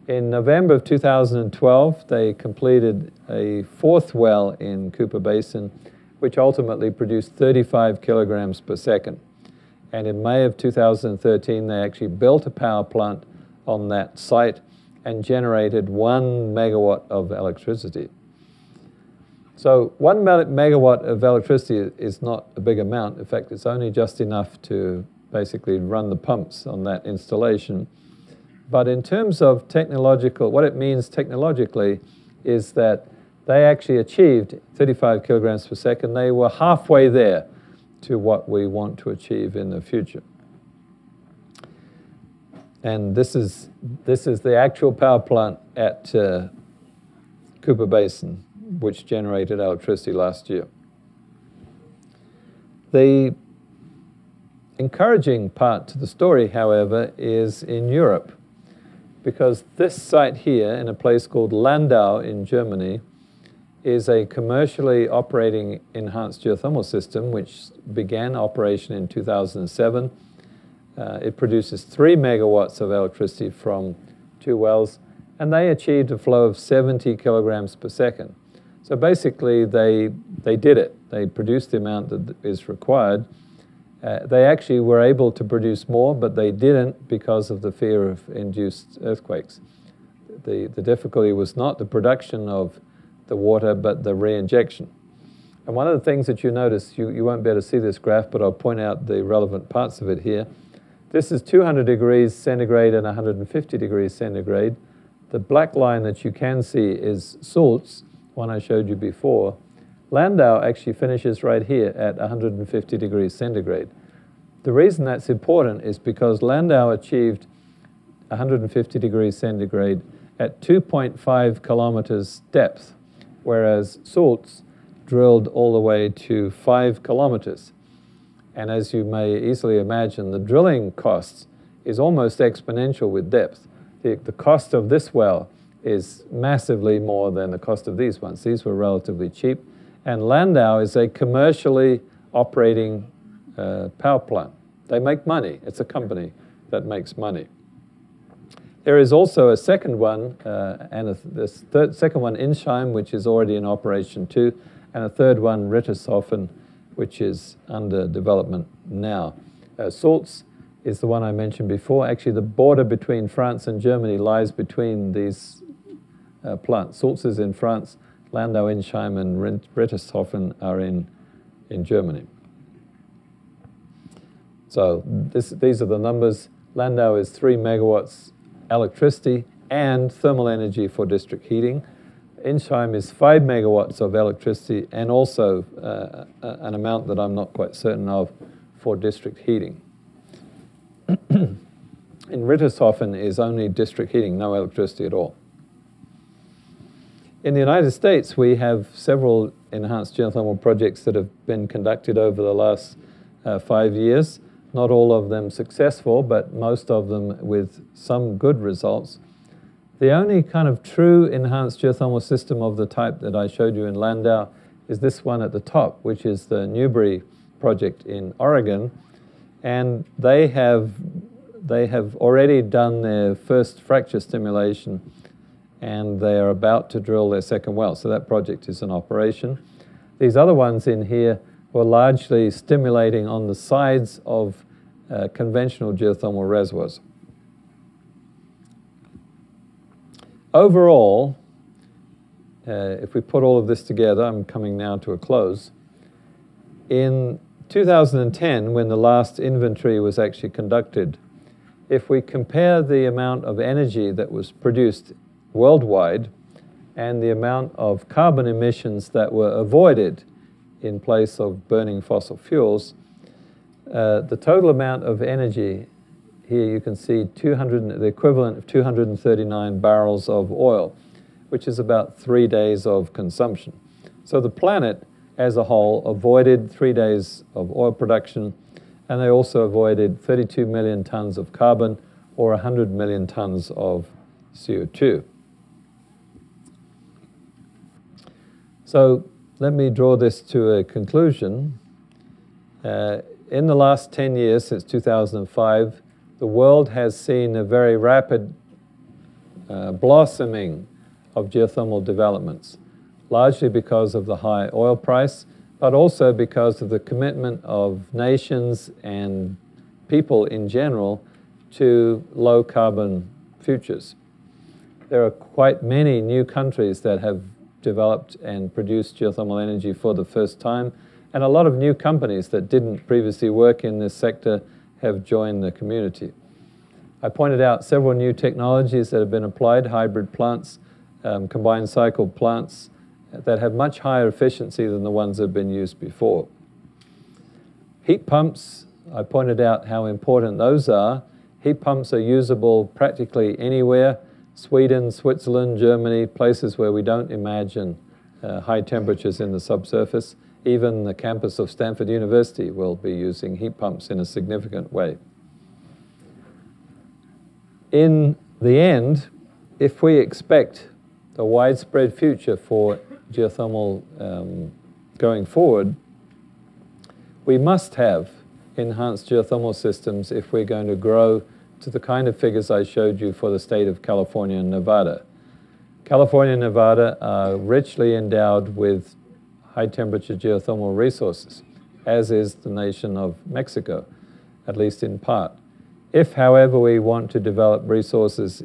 In November of 2012, they completed a fourth well in Cooper Basin, which ultimately produced 35 kilograms per second. And in May of 2013, they actually built a power plant on that site and generated 1 megawatt of electricity. So 1 megawatt of electricity is not a big amount. In fact, it's only just enough to basically run the pumps on that installation. But in terms of technological, what it means technologically is that they actually achieved 35 kilograms per second. They were halfway there to what we want to achieve in the future. And this is the actual power plant at Cooper Basin, which generated electricity last year. The encouraging part to the story, however, is in Europe, because this site here in a place called Landau in Germany is a commercially operating enhanced geothermal system which began operation in 2007. It produces 3 megawatts of electricity from 2 wells, and they achieved a flow of 70 kilograms per second. So basically, they did it. They produced the amount that is required. They actually were able to produce more, but they didn't because of the fear of induced earthquakes. The difficulty was not the production of the water, but the reinjection. And one of the things that you notice, you won't be able to see this graph, but I'll point out the relevant parts of it here. This is 200 degrees centigrade and 150 degrees centigrade. The black line that you can see is Soultz, one I showed you before. Landau actually finishes right here at 150 degrees centigrade. The reason that's important is because Landau achieved 150 degrees centigrade at 2.5 kilometers depth, whereas Soultz drilled all the way to 5 kilometers. And as you may easily imagine, the drilling costs is almost exponential with depth. The cost of this well is massively more than the cost of these ones. These were relatively cheap. And Landau is a commercially operating power plant. They make money. It's a company that makes money. There is also a second one, the second one, Insheim, which is already in operation too, and a third one, Rittershofen, which is under development now. Sulz is the one I mentioned before. Actually, the border between France and Germany lies between these plants. Sulz is in France, Landau, Insheim, and Rittershofen are in Germany. So these are the numbers. Landau is 3 megawatts electricity and thermal energy for district heating. Insheim is 5 megawatts of electricity and also an amount that I'm not quite certain of for district heating. In Rittershofen is only district heating, no electricity at all. In the United States, we have several enhanced geothermal projects that have been conducted over the last 5 years. Not all of them successful, but most of them with some good results. The only kind of true enhanced geothermal system of the type that I showed you in Landau is this one at the top, which is the Newberry project in Oregon. And they have already done their first fracture stimulation, and they are about to drill their second well. So that project is in operation. These other ones in here were largely stimulating on the sides of conventional geothermal reservoirs. Overall, if we put all of this together, I'm coming now to a close. In 2010, when the last inventory was actually conducted, if we compare the amount of energy that was produced worldwide and the amount of carbon emissions that were avoided in place of burning fossil fuels, the total amount of energy, here you can see the equivalent of 239 barrels of oil, which is about 3 days of consumption. So the planet as a whole avoided 3 days of oil production, and they also avoided 32 million tons of carbon or 100 million tons of CO2. So let me draw this to a conclusion. In the last 10 years, since 2005, the world has seen a very rapid blossoming of geothermal developments, largely because of the high oil price, but also because of the commitment of nations and people in general to low carbon futures. There are quite many new countries that have developed and produced geothermal energy for the first time, and a lot of new companies that didn't previously work in this sector have joined the community. I pointed out several new technologies that have been applied, hybrid plants, combined cycle plants that have much higher efficiency than the ones that have been used before. Heat pumps, I pointed out how important those are. Heat pumps are usable practically anywhere. Sweden, Switzerland, Germany, places where we don't imagine high temperatures in the subsurface. Even the campus of Stanford University will be using heat pumps in a significant way. In the end, if we expect a widespread future for geothermal going forward, we must have enhanced geothermal systems if we're going to grow to the kind of figures I showed you for the state of California and Nevada. California and Nevada are richly endowed with high-temperature geothermal resources, as is the nation of Mexico, at least in part. If, however, we want to develop resources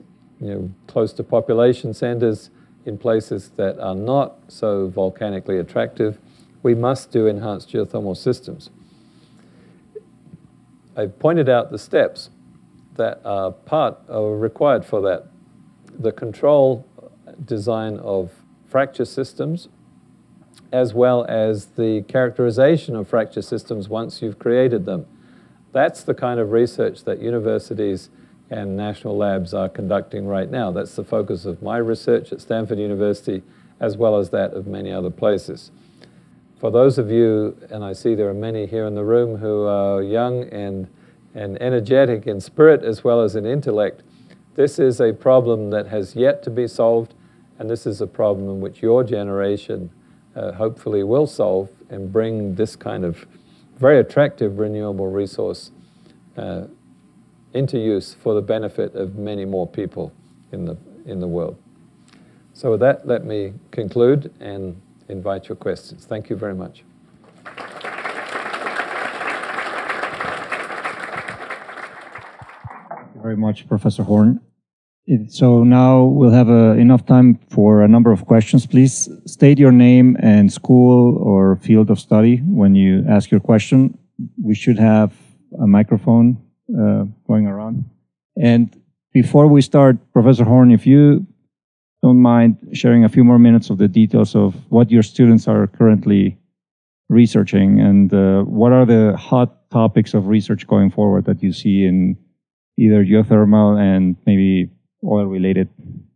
close to population centers in places that are not so volcanically attractive, we must do enhanced geothermal systems. I've pointed out the steps that are required for that. The control design of fracture systems, as well as the characterization of fracture systems once you've created them. That's the kind of research that universities and national labs are conducting right now. That's the focus of my research at Stanford University, as well as that of many other places. For those of you, and I see there are many here in the room who are young and energetic in spirit as well as in intellect, this is a problem that has yet to be solved, and this is a problem in which your generation hopefully will solve and bring this kind of very attractive renewable resource into use for the benefit of many more people in the world. So with that, let me conclude and invite your questions. Thank you very much. Thank you very much, Professor Horne. So now we'll have enough time for a number of questions. Please state your name and school or field of study when you ask your question. We should have a microphone going around. And before we start, Professor Horne, if you don't mind sharing a few more minutes of the details of what your students are currently researching and what are the hot topics of research going forward that you see in either geothermal and maybe oil-related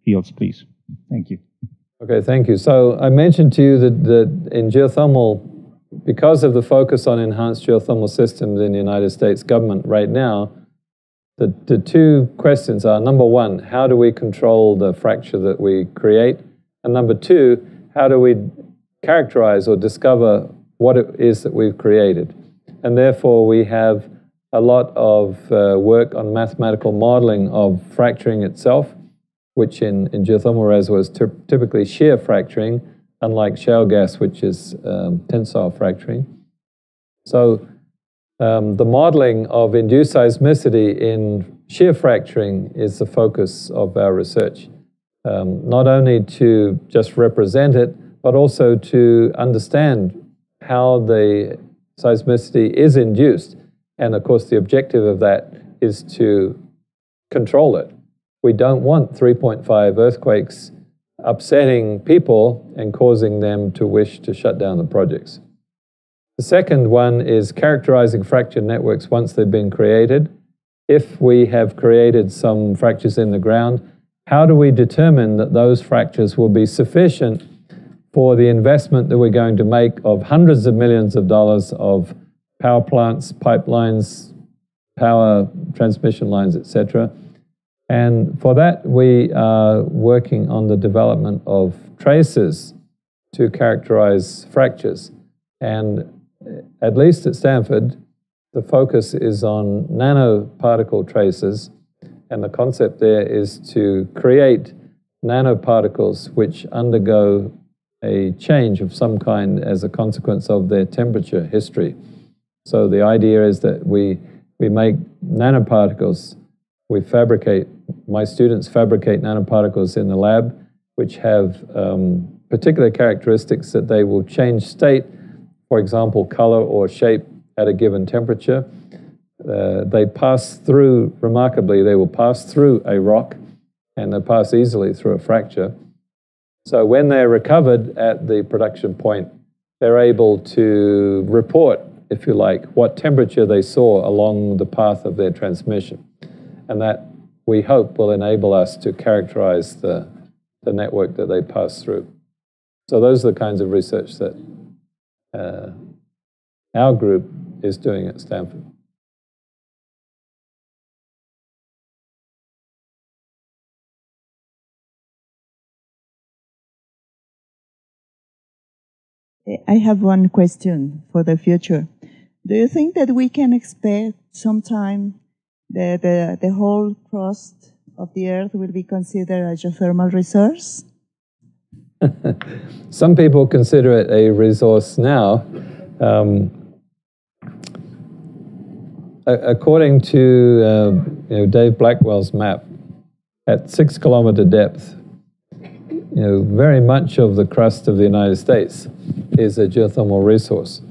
fields, please. Thank you. Okay, thank you. So I mentioned to you that in geothermal, because of the focus on enhanced geothermal systems in the United States government right now, the two questions are, number one, how do we control the fracture that we create? And number two, how do we characterize or discover what it is that we've created? And therefore, we have a lot of work on mathematical modeling of fracturing itself, which in geothermal reservoirs typically shear fracturing, unlike shale gas, which is tensile fracturing. So the modeling of induced seismicity in shear fracturing is the focus of our research, not only to just represent it, but also to understand how the seismicity is induced. And of course, the objective of that is to control it. We don't want 3.5 earthquakes upsetting people and causing them to wish to shut down the projects. The second one is characterizing fracture networks once they've been created. If we have created some fractures in the ground, how do we determine that those fractures will be sufficient for the investment that we're going to make of hundreds of millions of dollars of power plants, pipelines, power transmission lines, etc. And for that, we are working on the development of traces to characterize fractures. And at least at Stanford, the focus is on nanoparticle traces. And the concept there is to create nanoparticles which undergo a change of some kind as a consequence of their temperature history. So the idea is that we make nanoparticles, my students fabricate nanoparticles in the lab, which have particular characteristics that they will change state, for example, color or shape at a given temperature. They pass through, remarkably, they will pass through a rock, and they pass easily through a fracture. So when they're recovered at the production point, they're able to report, if you like, what temperature they saw along the path of their transmission. And that, we hope, will enable us to characterize the network that they pass through. So those are the kinds of research that our group is doing at Stanford. I have one question for the future. Do you think that we can expect sometime that the whole crust of the Earth will be considered a geothermal resource? Some people consider it a resource now. According to Dave Blackwell's map, at 6 kilometer depth, very much of the crust of the United States is a geothermal resource.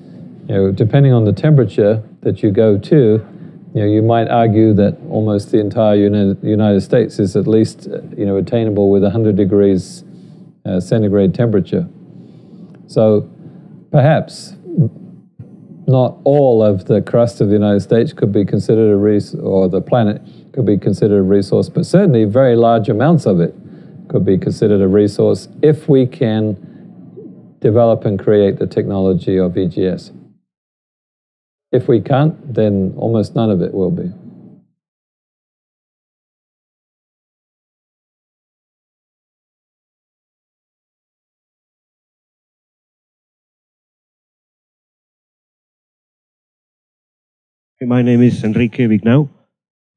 Depending on the temperature that you go to, you might argue that almost the entire United States is at least attainable with 100 degrees centigrade temperature. So perhaps not all of the crust of the United States could be considered a resource, or the planet could be considered a resource, but certainly very large amounts of it could be considered a resource if we can develop and create the technology of EGS. If we can't, then almost none of it will be. My name is Enrique Vignau.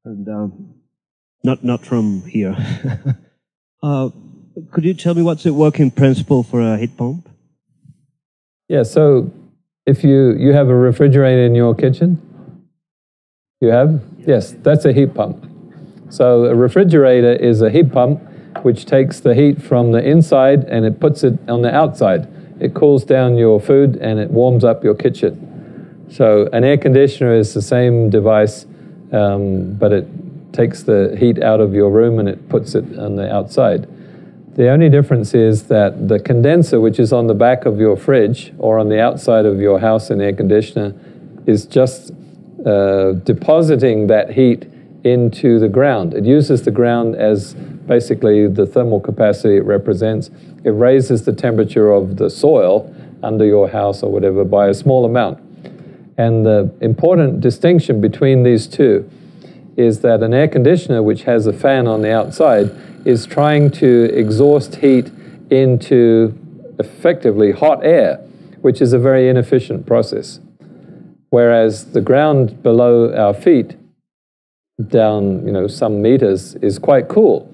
and not from here. Could you tell me what's the working principle for a heat pump? Yeah, so if you have a refrigerator in your kitchen, you have? Yes, that's a heat pump. So a refrigerator is a heat pump which takes the heat from the inside and it puts it on the outside. It cools down your food and it warms up your kitchen. So an air conditioner is the same device, but it takes the heat out of your room and it puts it on the outside. The only difference is that the condenser, which is on the back of your fridge or on the outside of your house and air conditioner, is just depositing that heat into the ground. It uses the ground as basically the thermal capacity it represents. It raises the temperature of the soil under your house or whatever by a small amount. And the important distinction between these two is that an air conditioner, which has a fan on the outside, is trying to exhaust heat into effectively hot air, which is a very inefficient process. Whereas the ground below our feet, down some meters, is quite cool.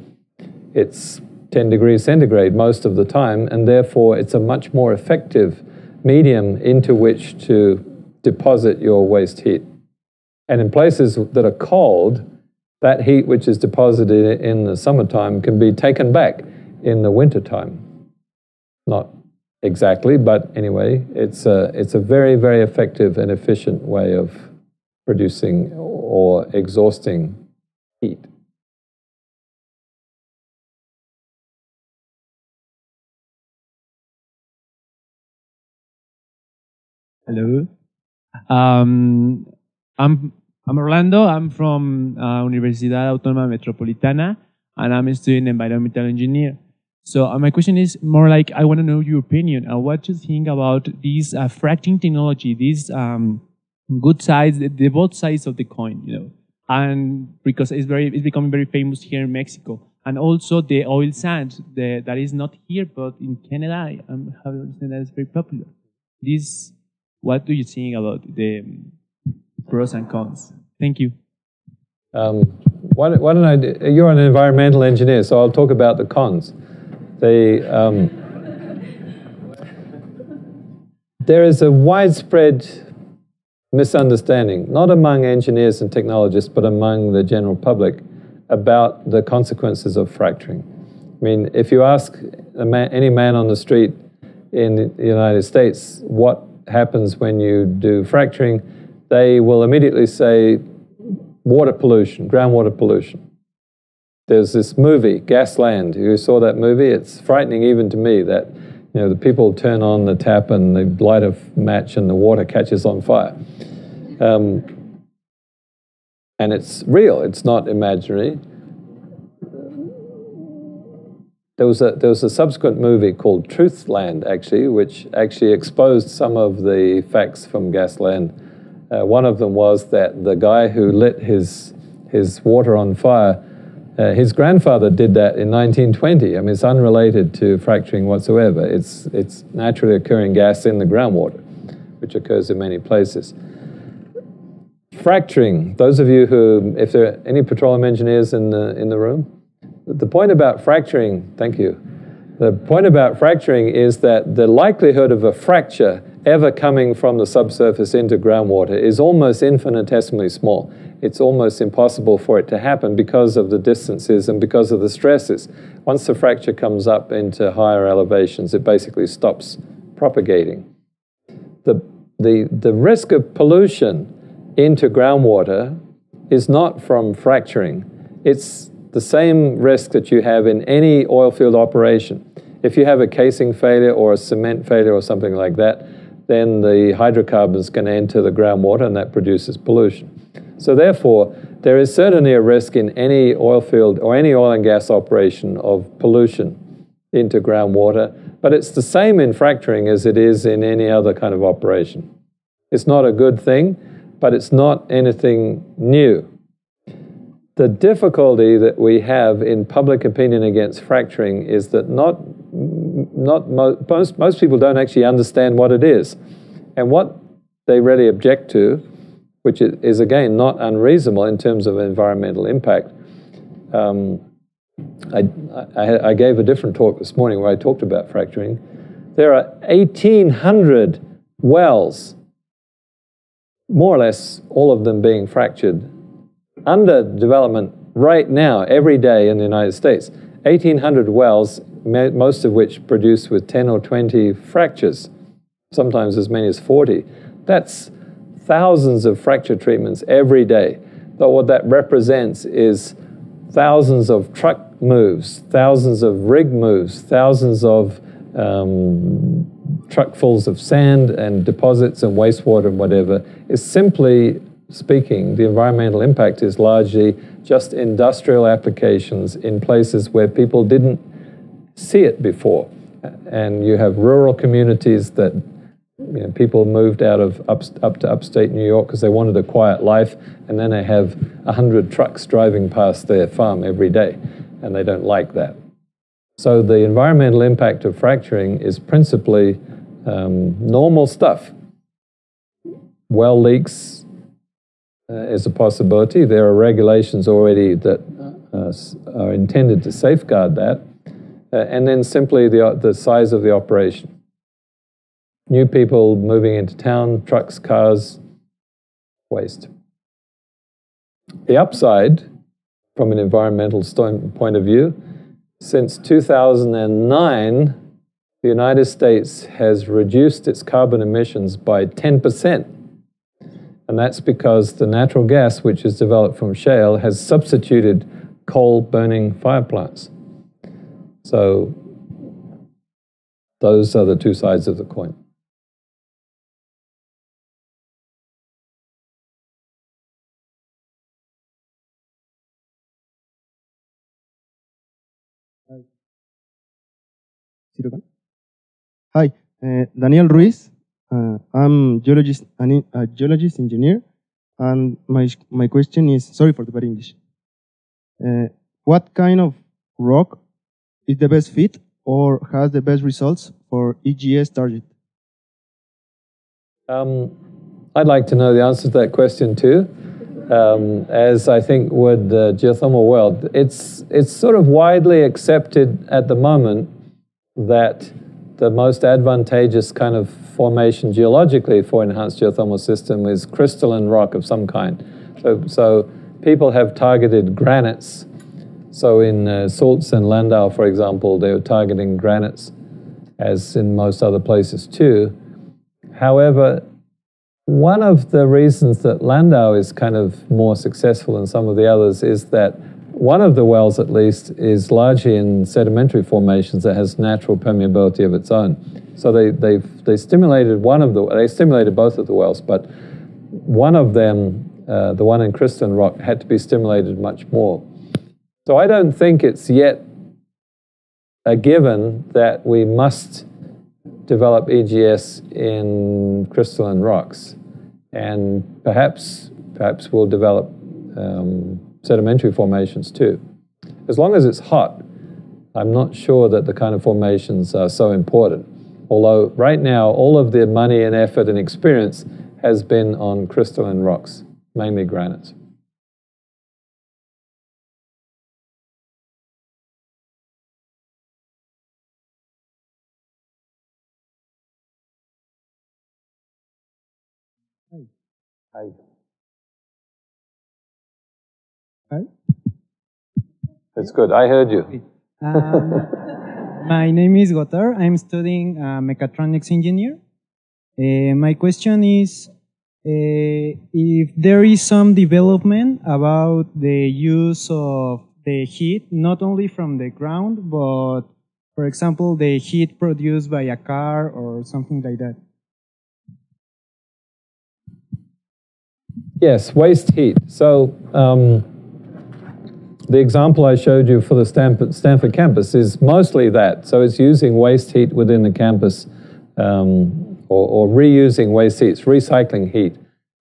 It's 10 degrees centigrade most of the time, and therefore it's a much more effective medium into which to deposit your waste heat. And in places that are cold, that heat which is deposited in the summertime can be taken back in the wintertime. Not exactly, but anyway, it's a very, very effective and efficient way of producing or exhausting heat. Hello. I'm Orlando. I'm from Universidad Autónoma Metropolitana, and I'm a student environmental engineer. So my question is more like, I want to know your opinion on what you think about this fracking technology, these good sides, the both sides of the coin, and because it's becoming very famous here in Mexico, and also the oil sands that is not here but in Canada. I have understand that it's very popular. What do you think about the pros and cons? Thank you. Why don't I do, you're an environmental engineer, so I'll talk about the cons. There is a widespread misunderstanding, not among engineers and technologists, but among the general public, about the consequences of fracturing. I mean, if you ask any man on the street in the United States what happens when you do fracturing, they will immediately say water pollution, groundwater pollution. There's this movie, Gasland. You saw that movie? It's frightening even to me that the people turn on the tap and they light a match and the water catches on fire. And it's real, it's not imaginary. There was a subsequent movie called Truthland, actually, which actually exposed some of the facts from Gasland. One of them was that the guy who lit his water on fire, his grandfather did that in 1920. I mean, it's unrelated to fracturing whatsoever. It's naturally occurring gas in the groundwater, which occurs in many places. Fracturing, those of you who, if there are any petroleum engineers in the room, the point about fracturing, thank you. The point about fracturing is that the likelihood of a fracture ever coming from the subsurface into groundwater is almost infinitesimally small. It's almost impossible for it to happen because of the distances and because of the stresses. Once the fracture comes up into higher elevations, it basically stops propagating. The risk of pollution into groundwater is not from fracturing. It's the same risk that you have in any oil field operation. If you have a casing failure or a cement failure or something like that, then the hydrocarbons can enter the groundwater and that produces pollution. So therefore, there is certainly a risk in any oil field or any oil and gas operation of pollution into groundwater, but it's the same in fracturing as it is in any other kind of operation. It's not a good thing, but it's not anything new. The difficulty that we have in public opinion against fracturing is that most people don't actually understand what it is. And what they really object to, which is again not unreasonable in terms of environmental impact. I gave a different talk this morning where I talked about fracturing. There are 1,800 wells, more or less all of them being fractured, under development right now, every day in the United States. 1,800 wells, most of which produce with 10 or 20 fractures, sometimes as many as 40. That's thousands of fracture treatments every day. But what that represents is thousands of truck moves, thousands of rig moves, thousands of truckfuls of sand and deposits and wastewater and whatever. Is simply speaking, the environmental impact is largely just industrial applications in places where people didn't see it before. And you have rural communities that people moved out of up to upstate New York because they wanted a quiet life, and then they have 100 trucks driving past their farm every day, and they don't like that. So the environmental impact of fracturing is principally normal stuff. Well leaks is a possibility. There are regulations already that are intended to safeguard that. And then simply the size of the operation. New people moving into town, trucks, cars, waste. The upside, from an environmental point of view, since 2009, the United States has reduced its carbon emissions by 10%. And that's because the natural gas, which is developed from shale, has substituted coal-burning fire plants. So those are the two sides of the coin. Hi, Daniel Ruiz. I'm a geologist engineer, and my question is, sorry for the bad English. What kind of rock is the best fit or has the best results for EGS target? I'd like to know the answer to that question too. As I think would the geothermal world. It's sort of widely accepted at the moment that the most advantageous kind of formation geologically for enhanced geothermal system is crystalline rock of some kind. So people have targeted granites. So in Sulz and Landau, for example, they were targeting granites, as in most other places too. However, one of the reasons that Landau is kind of more successful than some of the others is that one of the wells, at least, is largely in sedimentary formations that has natural permeability of its own. So they stimulated they stimulated both of the wells, but one of them, the one in crystalline rock, had to be stimulated much more. So I don't think it's yet a given that we must develop EGS in crystalline rocks, and perhaps we'll develop sedimentary formations too. As long as it's hot, I'm not sure that the kind of formations are so important. Although right now, all of the money and effort and experience has been on crystalline rocks, mainly granites. Hi. Hi. That's good. I heard you. My name is Gotar. I'm studying mechatronics engineer. My question is if there is some development about the use of the heat, not only from the ground, but, for example, the heat produced by a car or something like that. Yes, waste heat. So the example I showed you for the Stanford campus is mostly that. So it's using waste heat within the campus or reusing waste heat, it's recycling heat,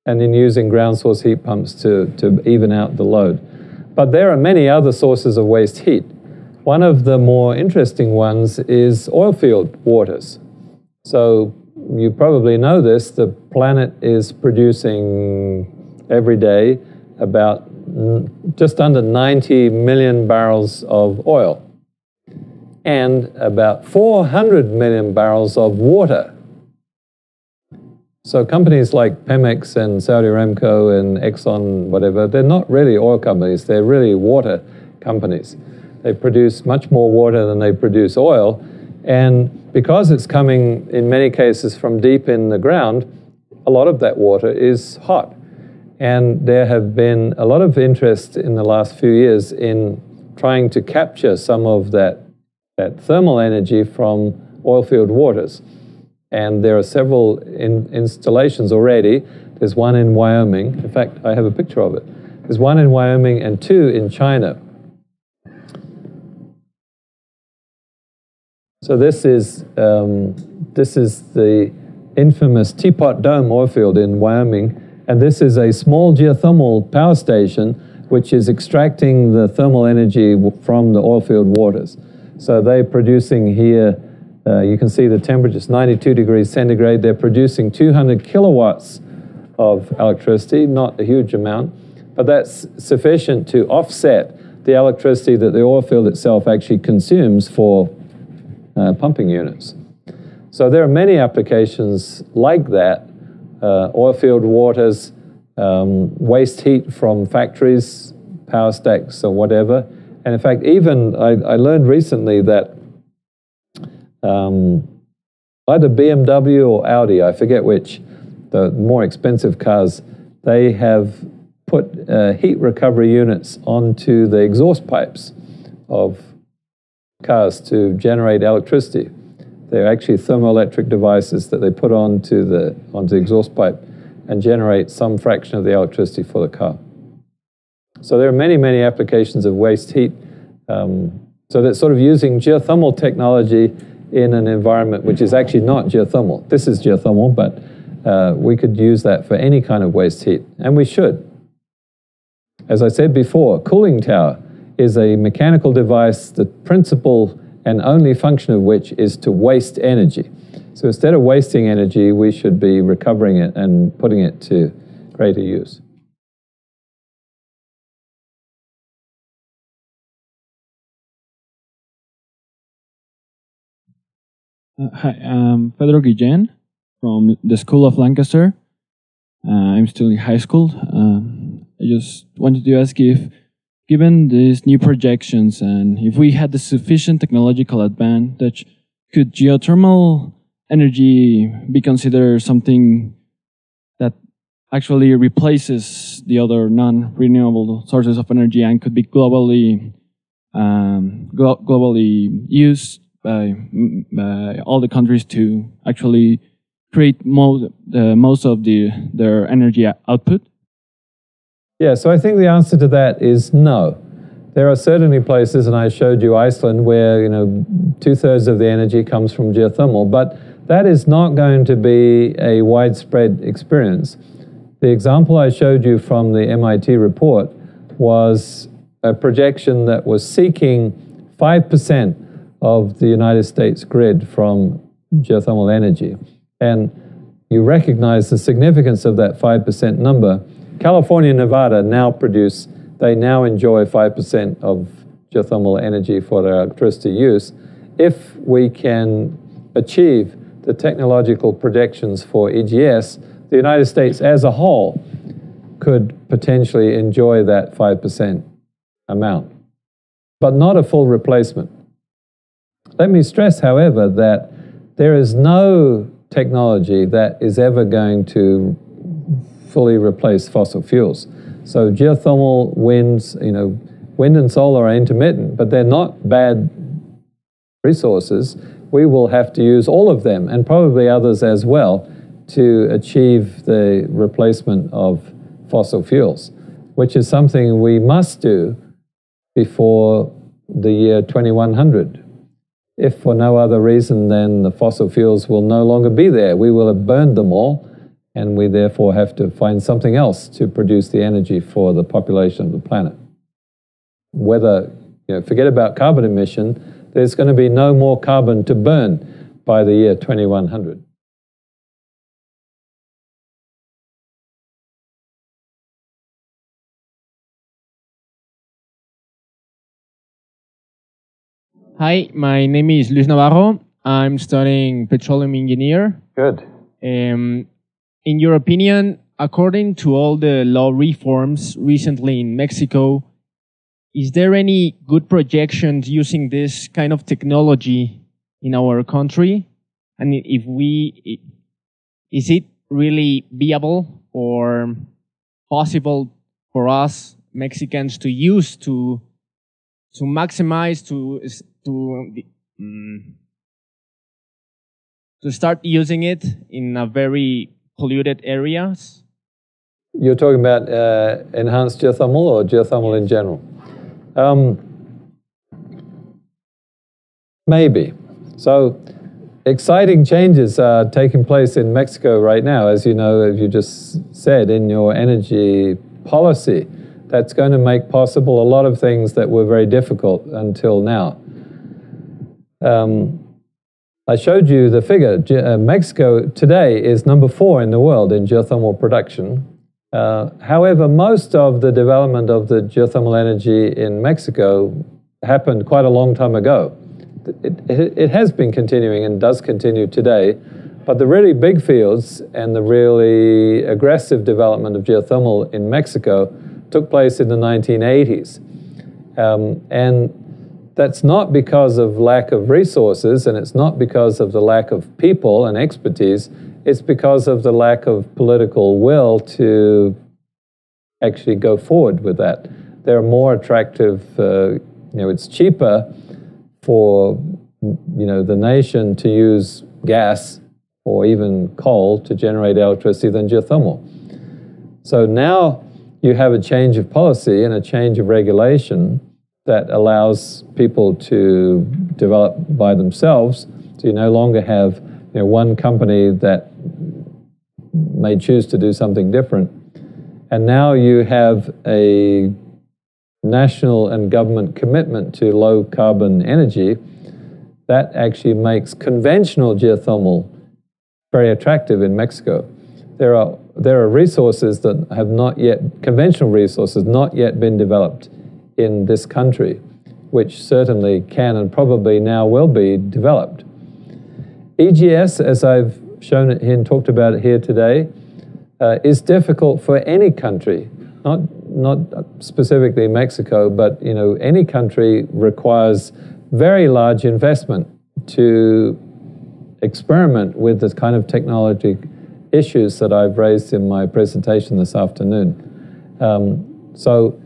and then using ground source heat pumps to even out the load. But there are many other sources of waste heat. One of the more interesting ones is oil field waters. So you probably know this, the planet is producing every day about just under 90 million barrels of oil and about 400 million barrels of water. So companies like Pemex and Saudi Aramco and Exxon, whatever, they're not really oil companies, they're really water companies. They produce much more water than they produce oil, and because it's coming in many cases from deep in the ground, a lot of that water is hot. And there have been a lot of interest in the last few years in trying to capture some of that thermal energy from oilfield waters. And there are several installations already. There's one in Wyoming. In fact, I have a picture of it. There's one in Wyoming and two in China. So this is the infamous Teapot Dome oilfield in Wyoming. And this is a small geothermal power station which is extracting the thermal energy from the oilfield waters. So they're producing here, you can see the temperature is 92 degrees centigrade. They're producing 200 kilowatts of electricity, not a huge amount, but that's sufficient to offset the electricity that the oilfield itself actually consumes for pumping units. So there are many applications like that, oilfield waters, waste heat from factories, power stacks or whatever. And in fact, even I learned recently that either BMW or Audi, I forget which, the more expensive cars, they have put heat recovery units onto the exhaust pipes of cars to generate electricity. They're actually thermoelectric devices that they put onto the exhaust pipe and generate some fraction of the electricity for the car. So there are many, many applications of waste heat. So that's sort of using geothermal technology in an environment which is actually not geothermal. This is geothermal, but we could use that for any kind of waste heat, and we should. As I said before, cooling tower is a mechanical device, the principal and only function of which is to waste energy. So instead of wasting energy, we should be recovering it and putting it to greater use. Hi, I'm Pedro Guillen from the School of Lancaster. I'm still in high school. I just wanted to ask if, given these new projections and if we had the sufficient technological advantage, could geothermal energy be considered something that actually replaces the other non-renewable sources of energy and could be globally used by all the countries to actually create most of their energy output? Yeah, so I think the answer to that is no. There are certainly places, and I showed you Iceland, where 2/3 of the energy comes from geothermal, but that is not going to be a widespread experience. The example I showed you from the MIT report was a projection that was seeking 5% of the United States grid from geothermal energy. And you recognize the significance of that 5% number. California and Nevada they now enjoy 5% of geothermal energy for their electricity use. If we can achieve the technological projections for EGS, the United States as a whole could potentially enjoy that 5% amount, but not a full replacement. Let me stress, however, that there is no technology that is ever going to fully replace fossil fuels. So geothermal, wind and solar are intermittent, but they're not bad resources. We will have to use all of them, and probably others as well, to achieve the replacement of fossil fuels, which is something we must do before the year 2100. If for no other reason, then the fossil fuels will no longer be there. We will have burned them all, and we therefore have to find something else to produce the energy for the population of the planet. Whether, forget about carbon emission, there's going to be no more carbon to burn by the year 2100. Hi, my name is Luis Navarro. I'm studying petroleum engineer. Good. In your opinion, according to all the law reforms recently in Mexico, is there any good projections using this kind of technology in our country? And is it really viable or possible for us Mexicans to use to maximize to start using it in a very polluted areas? You're talking about enhanced geothermal or geothermal in general? Maybe. So exciting changes are taking place in Mexico right now, as you know, as you just said, in your energy policy. That's going to make possible a lot of things that were very difficult until now. I showed you the figure. Mexico today is number 4 in the world in geothermal production. However, most of the development of the geothermal energy in Mexico happened quite a long time ago. It has been continuing and does continue today, but the really big fields and the really aggressive development of geothermal in Mexico took place in the 1980s. And that's not because of lack of resources, and it's not because of the lack of people and expertise. It's because of the lack of political will to actually go forward with that. They're more attractive, it's cheaper for, the nation to use gas or even coal to generate electricity than geothermal. So now you have a change of policy and a change of regulation that allows people to develop by themselves. So you no longer have one company that may choose to do something different. And now you have a national and government commitment to low carbon energy that actually makes conventional geothermal very attractive in Mexico. There are resources that have not yet, conventional resources, not yet been developed in this country, which certainly can and probably now will be developed. EGS, as I've shown it here and talked about it here today, is difficult for any country, not specifically Mexico, but any country requires very large investment to experiment with this kind of technology issues that I've raised in my presentation this afternoon. So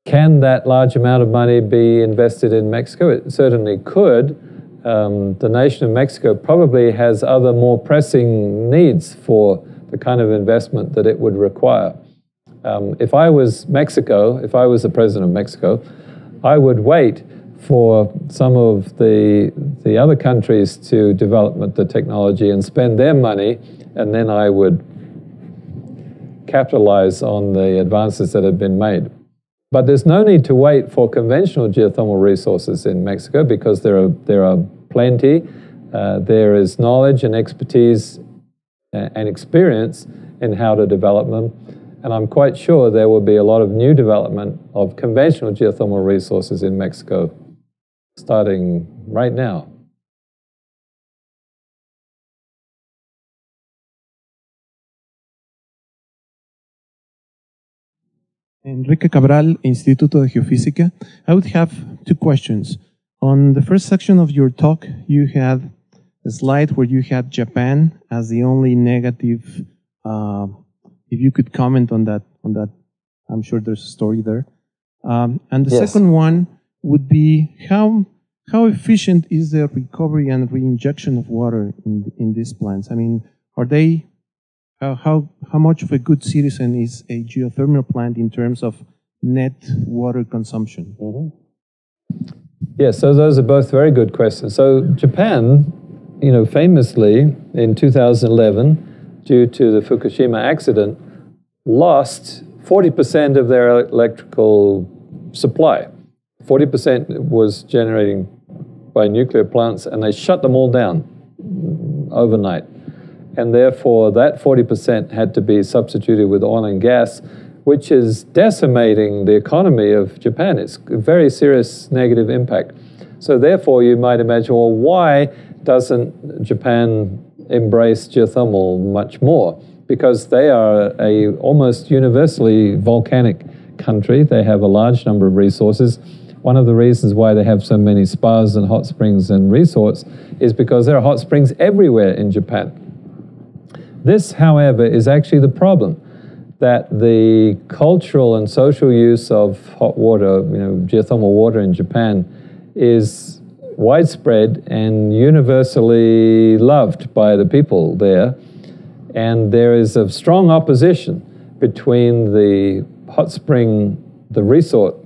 can that large amount of money be invested in Mexico? It certainly could. The nation of Mexico probably has other more pressing needs for the kind of investment that it would require. If I was Mexico, if I was the president of Mexico, I would wait for some of the other countries to develop the technology and spend their money, and then I would capitalize on the advances that have been made. But there's no need to wait for conventional geothermal resources in Mexico because there are plenty. There is knowledge and expertise and experience in how to develop them. And I'm quite sure there will be a lot of new development of conventional geothermal resources in Mexico starting right now. Enrique Cabral, Instituto de Geofísica. I would have 2 questions. On the first section of your talk, you had a slide where you had Japan as the only negative. If you could comment on that, I'm sure there's a story there. And the second one would be how efficient is the recovery and reinjection of water in these plants? I mean, are they how much of a good citizen is a geothermal plant in terms of net water consumption? Mm-hmm. Yes, so those are both very good questions. So Japan, famously in 2011, due to the Fukushima accident, lost 40% of their electrical supply. 40% was generating by nuclear plants, and they shut them all down overnight. And therefore, that 40% had to be substituted with oil and gas, which is decimating the economy of Japan. It's a very serious negative impact. So therefore, you might imagine, well, why doesn't Japan embrace geothermal much more? Because they are a almost universally volcanic country. They have a large number of resources. One of the reasons why they have so many spas and hot springs and resorts is because there are hot springs everywhere in Japan. This, however, is actually the problem, that the cultural and social use of hot water, geothermal water in Japan, is widespread and universally loved by the people there. And there is a strong opposition between the hot spring, the resort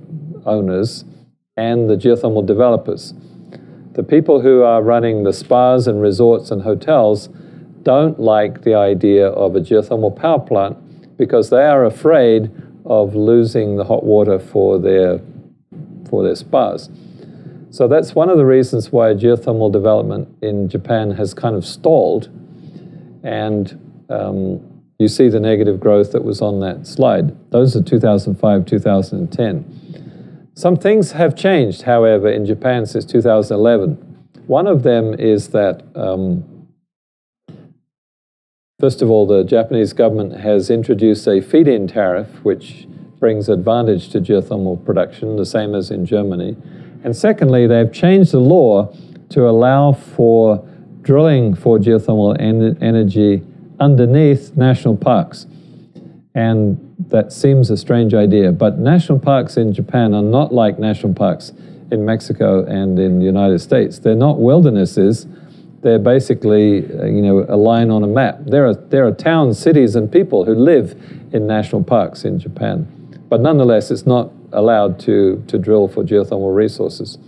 owners, and the geothermal developers. The people who are running the spas and resorts and hotels don't like the idea of a geothermal power plant because they are afraid of losing the hot water for their spas. So that's one of the reasons why geothermal development in Japan has kind of stalled. And you see the negative growth that was on that slide. Those are 2005, 2010. Some things have changed, however, in Japan since 2011. One of them is that, first of all, the Japanese government has introduced a feed-in tariff, which brings advantage to geothermal production, the same as in Germany. And secondly, they've changed the law to allow for drilling for geothermal energy underneath national parks. And that seems a strange idea, but national parks in Japan are not like national parks in Mexico and in the United States. They're not wildernesses. They're basically, a line on a map. There are towns, cities, and people who live in national parks in Japan. But nonetheless, it's not allowed to drill for geothermal resources.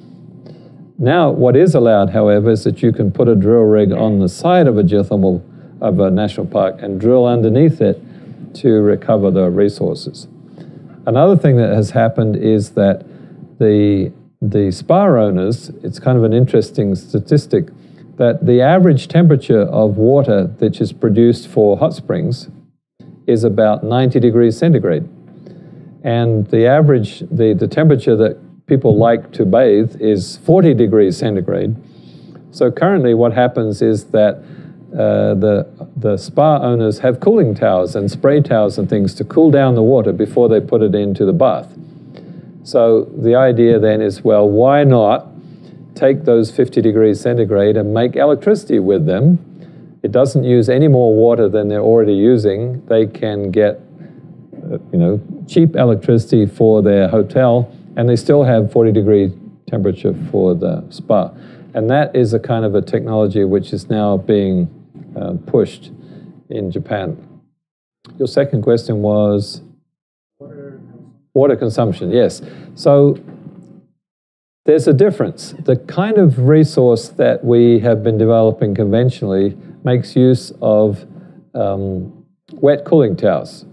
Now, what is allowed, however, is that you can put a drill rig on the side of a national park and drill underneath it to recover the resources. Another thing that has happened is that the spa owners, it's kind of an interesting statistic, that the average temperature of water that is produced for hot springs is about 90 degrees centigrade. And the average, the temperature that people like to bathe is 40 degrees centigrade. So currently what happens is that the spa owners have cooling towers and spray towers and things to cool down the water before they put it into the bath. So the idea then is, well, why not take those 50 degrees centigrade and make electricity with them? It doesn't use any more water than they're already using. They can get cheap electricity for their hotel, and they still have 40-degree temperature for the spa. And that is a kind of a technology which is now being pushed in Japan. Your second question was? Water consumption, yes. So there's a difference. The kind of resource that we have been developing conventionally makes use of wet cooling towers.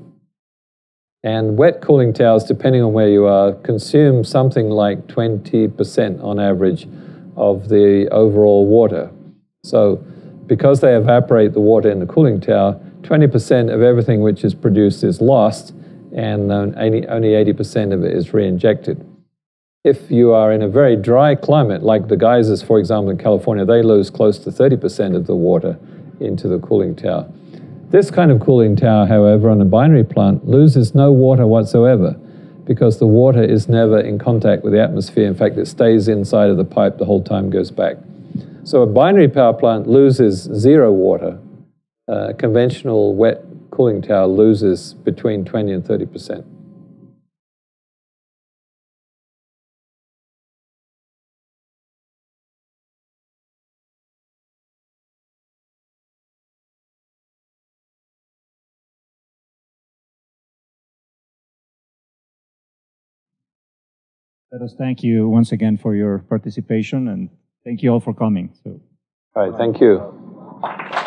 And wet cooling towers, depending on where you are, consume something like 20% on average of the overall water. So because they evaporate the water in the cooling tower, 20% of everything which is produced is lost, and only 80% of it is re-injected. If you are in a very dry climate, like the geysers, for example, in California, they lose close to 30% of the water into the cooling tower. This kind of cooling tower, however, on a binary plant, loses no water whatsoever because the water is never in contact with the atmosphere. In fact, it stays inside of the pipe the whole time, goes back. So a binary power plant loses zero water. Conventional wet cooling tower loses between 20 and 30%. Let us thank you once again for your participation, and thank you all for coming. All right, thank you.